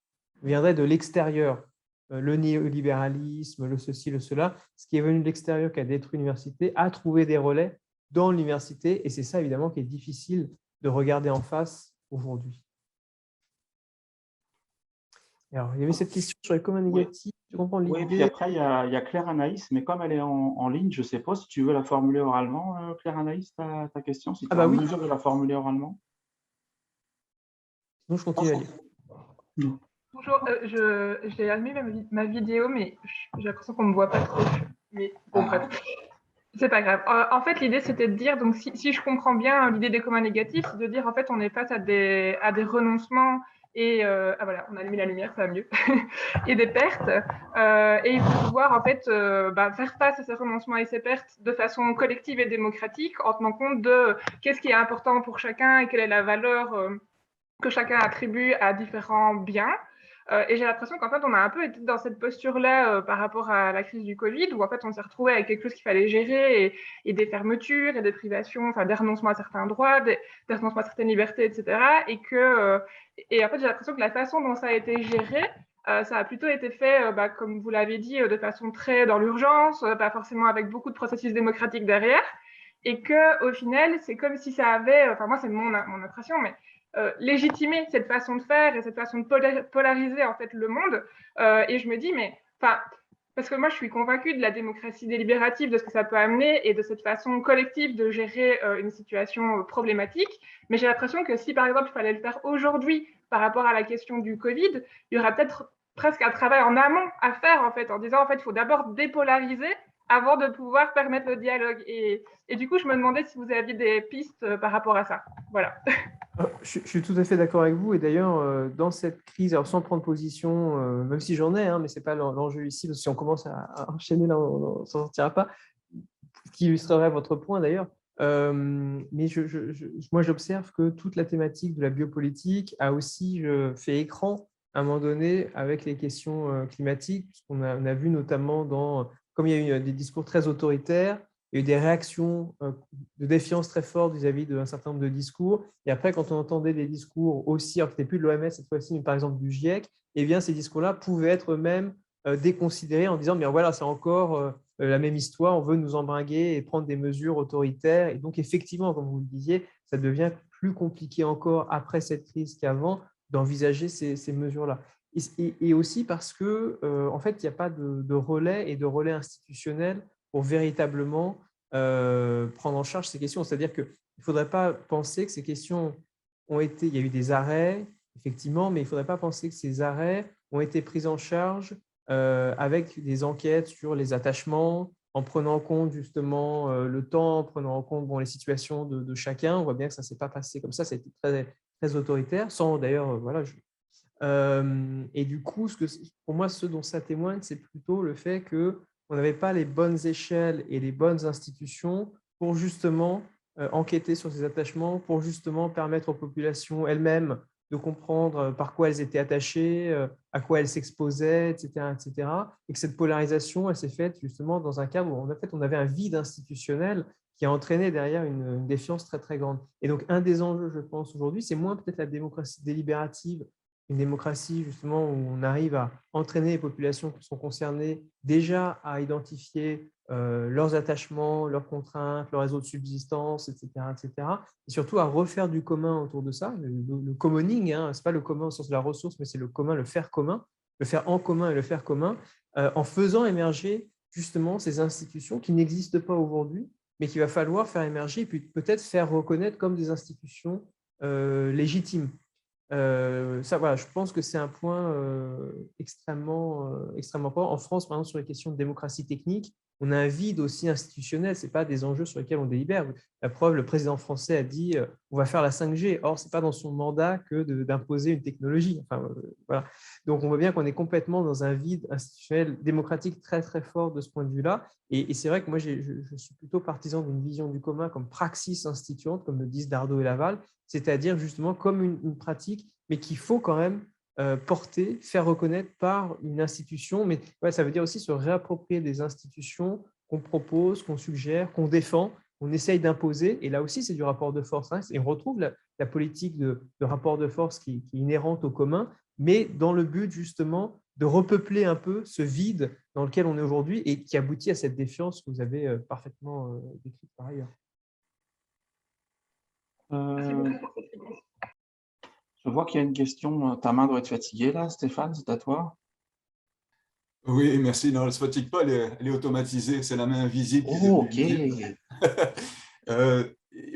viendrait de l'extérieur. Le néolibéralisme, le ceci, le cela, ce qui est venu de l'extérieur, qui a détruit l'université, a trouvé des relais dans l'université, et c'est ça évidemment qui est difficile de regarder en face aujourd'hui. Alors, il y avait cette question sur les communs négatifs. Tu comprends l'idée? Oui, puis après, il y a Claire Anaïs, mais comme elle est en ligne, je ne sais pas si tu veux la formuler oralement, Claire Anaïs, ta question, si tu es en mesure de la formuler oralement. Sinon, je continue à lire. Bonjour, j'ai allumé ma vidéo, mais j'ai l'impression qu'on ne me voit pas trop. Mais bon, bref, c'est pas grave. En fait, l'idée, c'était de dire, donc si je comprends bien l'idée des communs négatifs, c'est de dire, en fait, on est face à des renoncements et voilà, on a allumé la lumière, ça va mieux, et des pertes. Et il faut pouvoir, en fait, faire face à ces renoncements et ces pertes de façon collective et démocratique, en tenant compte de qu'est-ce qui est important pour chacun et quelle est la valeur que chacun attribue à différents biens. Et j'ai l'impression qu'en fait, on a un peu été dans cette posture-là par rapport à la crise du Covid, où en fait, on s'est retrouvé avec quelque chose qu'il fallait gérer et des fermetures et des privations, enfin des renoncements à certains droits, des renoncements à certaines libertés, etc. Et en fait, j'ai l'impression que la façon dont ça a été géré, ça a plutôt été fait, comme vous l'avez dit, de façon très dans l'urgence, pas forcément avec beaucoup de processus démocratiques derrière. Et qu'au final, c'est comme si ça avait, enfin moi, c'est mon impression, mais légitimer cette façon de faire et cette façon de polariser en fait le monde. Et je me dis, mais parce que moi je suis convaincue de la démocratie délibérative, de ce que ça peut amener et de cette façon collective de gérer une situation problématique. Mais j'ai l'impression que si par exemple il fallait le faire aujourd'hui par rapport à la question du Covid, il y aura peut-être presque un travail en amont à faire, en fait, en disant, en fait, il faut d'abord dépolariser avant de pouvoir permettre le dialogue. Et du coup, je me demandais si vous aviez des pistes par rapport à ça. Voilà. Je suis tout à fait d'accord avec vous. Et d'ailleurs, dans cette crise, alors sans prendre position, même si j'en ai, hein, mais ce n'est pas l'enjeu ici, parce que si on commence à enchaîner, là, on ne s'en sortira pas, ce qui illustrerait votre point d'ailleurs. Mais moi, j'observe que toute la thématique de la biopolitique a aussi fait écran à un moment donné avec les questions climatiques, puisqu'on a vu notamment comme il y a eu des discours très autoritaires, il y a eu des réactions de défiance très fortes vis-à-vis d'un certain nombre de discours. Et après, quand on entendait des discours aussi, alors que ce n'était plus de l'OMS cette fois-ci, mais par exemple du GIEC, eh bien, ces discours-là pouvaient être eux-mêmes déconsidérés en disant, mais voilà, c'est encore la même histoire, on veut nous embringuer et prendre des mesures autoritaires. Et donc, effectivement, comme vous le disiez, ça devient plus compliqué encore après cette crise qu'avant d'envisager ces mesures-là. Et aussi parce que, en fait, il n'y a pas de relais et de relais institutionnel pour véritablement prendre en charge ces questions. C'est-à-dire qu'il ne faudrait pas penser que ces questions il y a eu des arrêts, effectivement, mais il ne faudrait pas penser que ces arrêts ont été pris en charge avec des enquêtes sur les attachements, en prenant en compte justement le temps, en prenant en compte les situations de chacun. On voit bien que ça ne s'est pas passé comme ça a été très, très autoritaire, sans d'ailleurs, voilà. Et du coup, pour moi, ce dont ça témoigne, c'est plutôt le fait qu'on n'avait pas les bonnes échelles et les bonnes institutions pour justement enquêter sur ces attachements, pour justement permettre aux populations elles-mêmes de comprendre par quoi elles étaient attachées, à quoi elles s'exposaient, etc., etc. Et que cette polarisation, elle s'est faite justement dans un cadre où on avait un vide institutionnel qui a entraîné derrière une défiance très, très grande. Et donc, un des enjeux, je pense, aujourd'hui, c'est moins peut-être la démocratie délibérative, une démocratie justement où on arrive à entraîner les populations qui sont concernées déjà à identifier leurs attachements, leurs contraintes, leur réseau de subsistance, etc., etc. Et surtout à refaire du commun autour de ça, le commoning, hein, ce n'est pas le commun au sens de la ressource, mais c'est le commun, le faire en commun et le faire commun, en faisant émerger justement ces institutions qui n'existent pas aujourd'hui, mais qu'il va falloir faire émerger et puis peut-être faire reconnaître comme des institutions légitimes. Voilà, je pense que c'est un point extrêmement important. En France, par exemple, sur les questions de démocratie technique, on a un vide aussi institutionnel. Ce n'est pas des enjeux sur lesquels on délibère. La preuve, le président français a dit on va faire la 5G. Or, ce n'est pas dans son mandat que d'imposer une technologie. Enfin, voilà. Donc, on voit bien qu'on est complètement dans un vide institutionnel démocratique très, très fort de ce point de vue-là. Et c'est vrai que moi, je suis plutôt partisan d'une vision du commun comme praxis instituante, comme le disent Dardot et Laval, c'est-à-dire justement comme une pratique, mais qu'il faut quand même porter, faire reconnaître par une institution. Mais ouais, ça veut dire aussi se réapproprier des institutions qu'on propose, qu'on suggère, qu'on défend, qu'on essaye d'imposer. Et là aussi, c'est du rapport de force. Hein, et on retrouve la politique de rapport de force qui est inhérente au commun, mais dans le but justement de repeupler un peu ce vide dans lequel on est aujourd'hui et qui aboutit à cette défiance que vous avez parfaitement décrite par ailleurs. Je vois qu'il y a une question. Ta main doit être fatiguée là, Stéphane, c'est à toi. Oui, merci. Non, elle ne se fatigue pas, elle est automatisée. C'est la main invisible qui est Oh, devenue visible.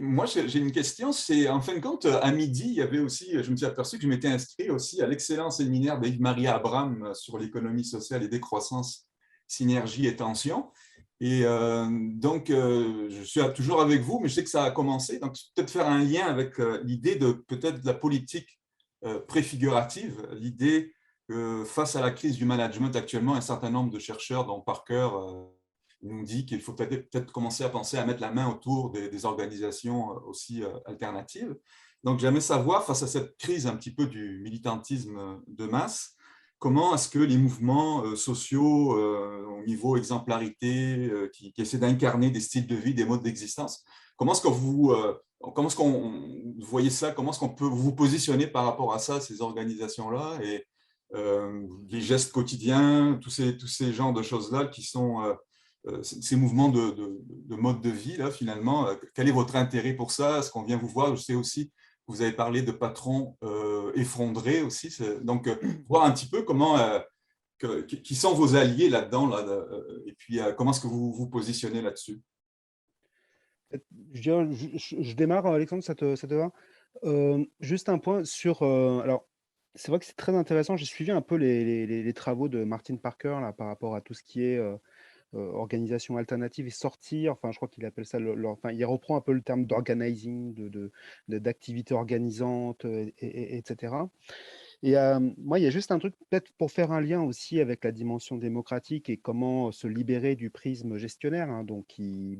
Moi, j'ai une question. C'est en fin de compte, à midi, il y avait aussi, je me suis aperçu que je m'étais inscrit aussi à l'excellent séminaire d'Yves-Marie Abraham sur l'économie sociale et décroissance, synergie et tension. Et donc, je suis toujours avec vous, mais je sais que ça a commencé. Donc, peut-être faire un lien avec l'idée de peut-être de la politique préfigurative, l'idée que face à la crise du management actuellement, un certain nombre de chercheurs, dont Parker, nous dit qu'il faut peut-être commencer à penser à mettre la main autour des organisations aussi alternatives. Donc, j'aimerais savoir, face à cette crise un petit peu du militantisme de masse, comment est-ce que les mouvements sociaux au niveau exemplarité, qui essaient d'incarner des styles de vie, des modes d'existence, comment est-ce qu'on voyez ça, comment est-ce qu'on peut vous positionner par rapport à ça, ces organisations-là, et les gestes quotidiens, tous ces genres de choses-là qui sont ces mouvements de mode de vie, là, finalement. Quel est votre intérêt pour ça? Est-ce qu'on vient vous voir? Je sais aussi que vous avez parlé de patrons effondrés aussi. Donc, voir un petit peu qui sont vos alliés là-dedans, et puis comment est-ce que vous vous positionnez là-dessus? Je démarre, Alexandre, ça te va? Juste un point sur… alors, c'est vrai que c'est très intéressant. J'ai suivi un peu les travaux de Martin Parker là, par rapport à tout ce qui est organisation alternative et sortir. Enfin, je crois qu'il appelle ça. Enfin, il reprend un peu le terme d'organizing, d'activité organisante, etc. Et moi, il y a juste un truc, peut-être pour faire un lien aussi avec la dimension démocratique et comment se libérer du prisme gestionnaire, hein, donc qui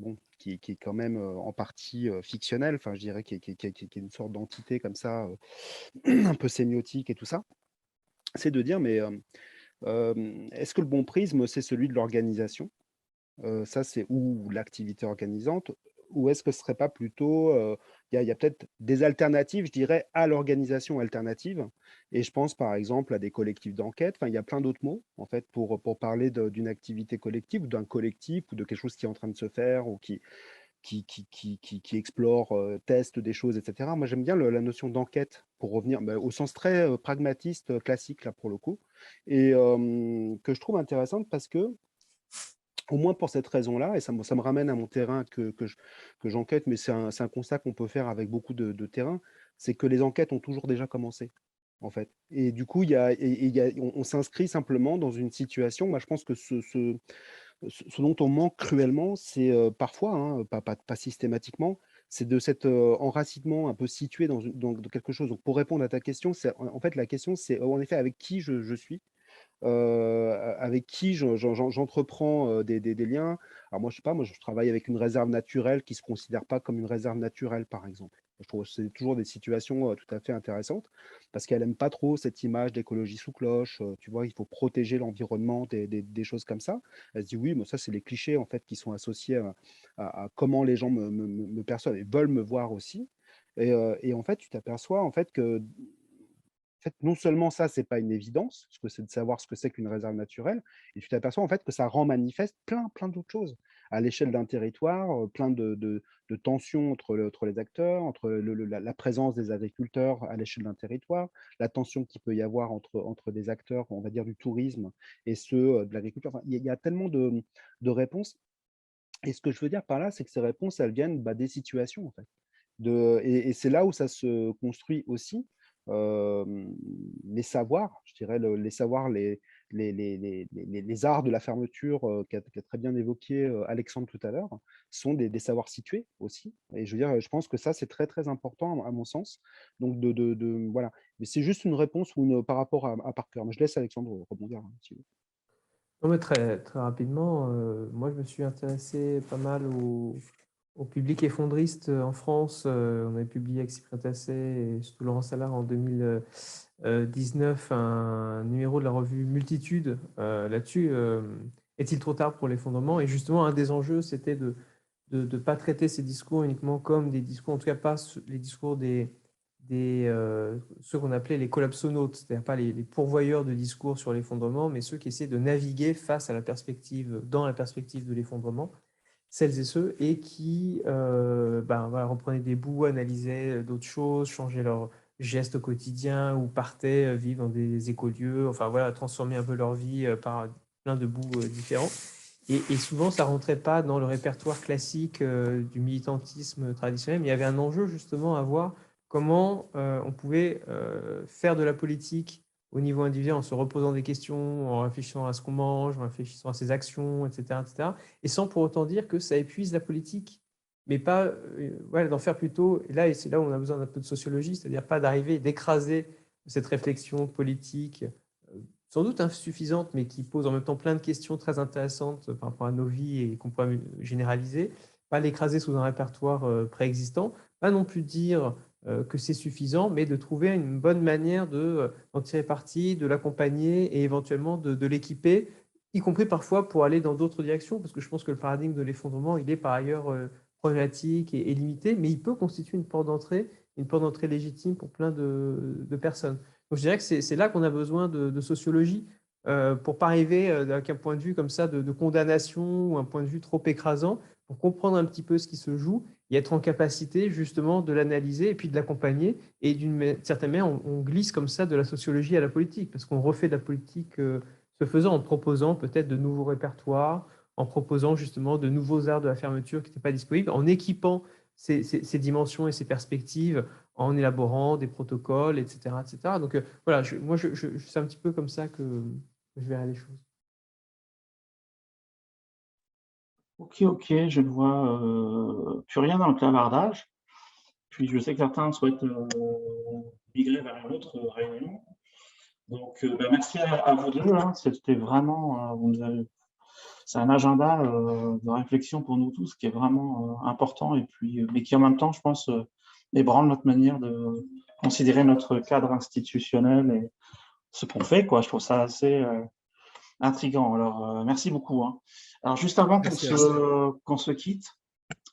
est quand même en partie fictionnel, enfin, je dirais, qui est une sorte d'entité comme ça, un peu sémiotique et tout ça. C'est de dire, mais est-ce que le bon prisme, c'est celui de l'organisation? Ça, c'est ou l'activité organisante, ou est-ce que ce serait pas plutôt, il y a peut-être des alternatives, je dirais, à l'organisation alternative et je pense, par exemple, à des collectifs d'enquête. Enfin, il y a plein d'autres mots, en fait, pour parler d'une activité collective ou d'un collectif ou de quelque chose qui est en train de se faire ou qui explore, teste des choses et cetera. Moi, j'aime bien la notion d'enquête pour revenir, bah, au sens très, pragmatiste, classique, là, pour le coup et que je trouve intéressante parce que au moins pour cette raison-là, et ça me ramène à mon terrain que j'enquête, mais c'est un constat qu'on peut faire avec beaucoup de terrains, c'est que les enquêtes ont toujours déjà commencé, en fait. Et du coup, on s'inscrit simplement dans une situation. Moi, je pense que ce dont on manque cruellement, c'est parfois, hein, pas systématiquement, c'est de cet enracinement un peu situé dans quelque chose. Donc, pour répondre à ta question, en fait, la question, c'est en effet avec qui je suis avec qui j'entreprends des liens. Alors moi, je sais pas, moi, je travaille avec une réserve naturelle qui ne se considère pas comme une réserve naturelle, par exemple. Je trouve que c'est toujours des situations tout à fait intéressantes parce qu'elle n'aime pas trop cette image d'écologie sous cloche. Tu vois, il faut protéger l'environnement, des choses comme ça. Elle se dit oui, mais ça, c'est les clichés en fait qui sont associés à comment les gens me perçoivent et veulent me voir aussi. Et en fait, tu t'aperçois en fait que fait, non seulement ça, c'est pas une évidence, parce que c'est de savoir ce que c'est qu'une réserve naturelle, et tu t'aperçois en fait que ça rend manifeste plein d'autres choses à l'échelle d'un territoire, plein de tensions entre les acteurs, entre la présence des agriculteurs à l'échelle d'un territoire, la tension qu'il peut y avoir entre des acteurs, on va dire, du tourisme et ceux de l'agriculture. Enfin, il y a tellement de réponses. Et ce que je veux dire par là, c'est que ces réponses, elles viennent des situations, en fait. Et c'est là où ça se construit aussi. Les savoirs, je dirais, les savoirs, les arts de la fermeture qu'a très bien évoqué Alexandre tout à l'heure, sont des savoirs situés aussi. Et je veux dire, je pense que ça, c'est très, très important à mon sens. Donc, voilà. Mais c'est juste une réponse par rapport à Parker. Mais je laisse Alexandre rebondir, hein, si vous voulez. Non, mais très rapidement, moi je me suis intéressé pas mal au public effondriste en France. On avait publié avec Cyprien Tasset et surtout Laurent Salard en 2019 un numéro de la revue Multitude là-dessus. Est-il trop tard pour l'effondrement? Et justement, un des enjeux, c'était de ne pas traiter ces discours uniquement comme des discours, en tout cas pas les discours ceux qu'on appelait les collapsonautes, c'est-à-dire pas les pourvoyeurs de discours sur l'effondrement, mais ceux qui essaient de naviguer dans la perspective de l'effondrement, celles et ceux, et qui voilà, reprenaient des bouts, analysaient d'autres choses, changeaient leurs gestes au quotidien ou partaient vivre dans des écolieux, enfin voilà, transformer un peu leur vie par plein de bouts différents. Et souvent, ça ne rentrait pas dans le répertoire classique du militantisme traditionnel, mais il y avait un enjeu justement à voir comment on pouvait faire de la politique au niveau individuel en se reposant des questions, en réfléchissant à ce qu'on mange, en réfléchissant à ses actions, etc., etc. Et sans pour autant dire que ça épuise la politique, mais pas voilà, d'en faire plutôt, et c'est là où on a besoin d'un peu de sociologie, c'est-à-dire pas d'arriver, d'écraser cette réflexion politique sans doute insuffisante, mais qui pose en même temps plein de questions très intéressantes par rapport à nos vies et qu'on peut généraliser, pas l'écraser sous un répertoire préexistant, pas non plus dire que c'est suffisant, mais de trouver une bonne manière d'en tirer parti, de l'accompagner et éventuellement de l'équiper, y compris parfois pour aller dans d'autres directions, parce que je pense que le paradigme de l'effondrement, il est par ailleurs problématique et limité, mais il peut constituer une porte d'entrée légitime pour plein de personnes. Donc, je dirais que c'est là qu'on a besoin de sociologie pour ne pas arriver avec un point de vue comme ça de condamnation ou un point de vue trop écrasant, pour comprendre un petit peu ce qui se joue et être en capacité justement de l'analyser et puis de l'accompagner. Et d'une certaine manière, on glisse comme ça de la sociologie à la politique, parce qu'on refait de la politique ce faisant, en proposant peut-être de nouveaux répertoires, en proposant justement de nouveaux arts de la fermeture qui n'étaient pas disponibles, en équipant ces dimensions et ces perspectives en élaborant des protocoles, etc. etc. Donc voilà, moi, c'est un petit peu comme ça que je verrai les choses. Ok, je ne vois plus rien dans le clavardage. Puis je sais que certains souhaitent migrer vers une autre réunion. Donc, merci à vous deux, hein. C'était vraiment, c'est un agenda de réflexion pour nous tous qui est vraiment important et puis, mais qui en même temps, je pense, ébranle notre manière de considérer notre cadre institutionnel et ce qu'on fait, quoi. Je trouve ça assez intriguant. Alors, merci beaucoup, hein. Alors, juste avant qu'on se quitte,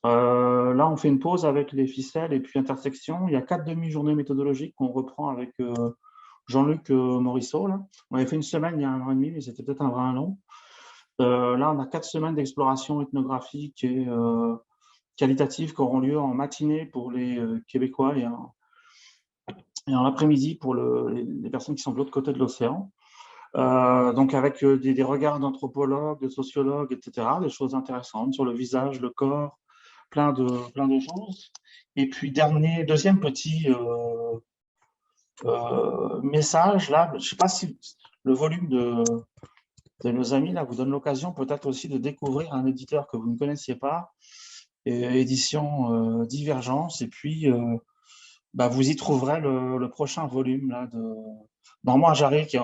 là, on fait une pause avec les ficelles et puis intersection. Il y a 4 demi-journées méthodologiques qu'on reprend avec Jean-Luc Morisseau. Là. On avait fait une semaine il y a 1 an et demi, mais c'était peut-être un brin long. Là, on a 4 semaines d'exploration ethnographique et qualitative qui auront lieu en matinée pour les Québécois et en après-midi pour les personnes qui sont de l'autre côté de l'océan. Donc avec des regards d'anthropologues, de sociologues, etc., des choses intéressantes sur le visage, le corps, plein de choses. Et puis deuxième petit message, là, je ne sais pas si le volume de nos amis là vous donne l'occasion peut-être aussi de découvrir un éditeur que vous ne connaissiez pas, édition Divergence, et puis vous y trouverez le prochain volume là, de Normand Jarry qui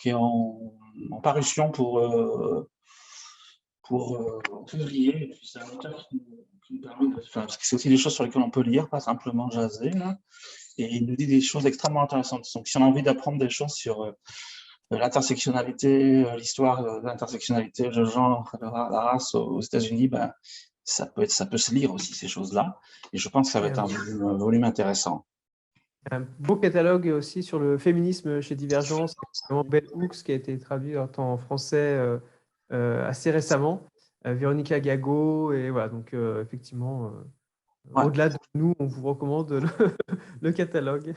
est en parution pour février. Et puis c'est un auteur qui nous permet de faire, parce que c'est aussi des choses sur lesquelles on peut lire, pas simplement jaser, là. Et il nous dit des choses extrêmement intéressantes. Donc, si on a envie d'apprendre des choses sur l'intersectionnalité, l'histoire de l'intersectionnalité, le genre, la race aux États-Unis, ça peut se lire aussi, ces choses-là. Et je pense que ça va être un volume intéressant. Un beau catalogue aussi sur le féminisme chez Divergence, Bell Hooks, qui a été traduit en français assez récemment, Véronica Gago, et voilà, donc effectivement, au-delà de nous, on vous recommande le catalogue.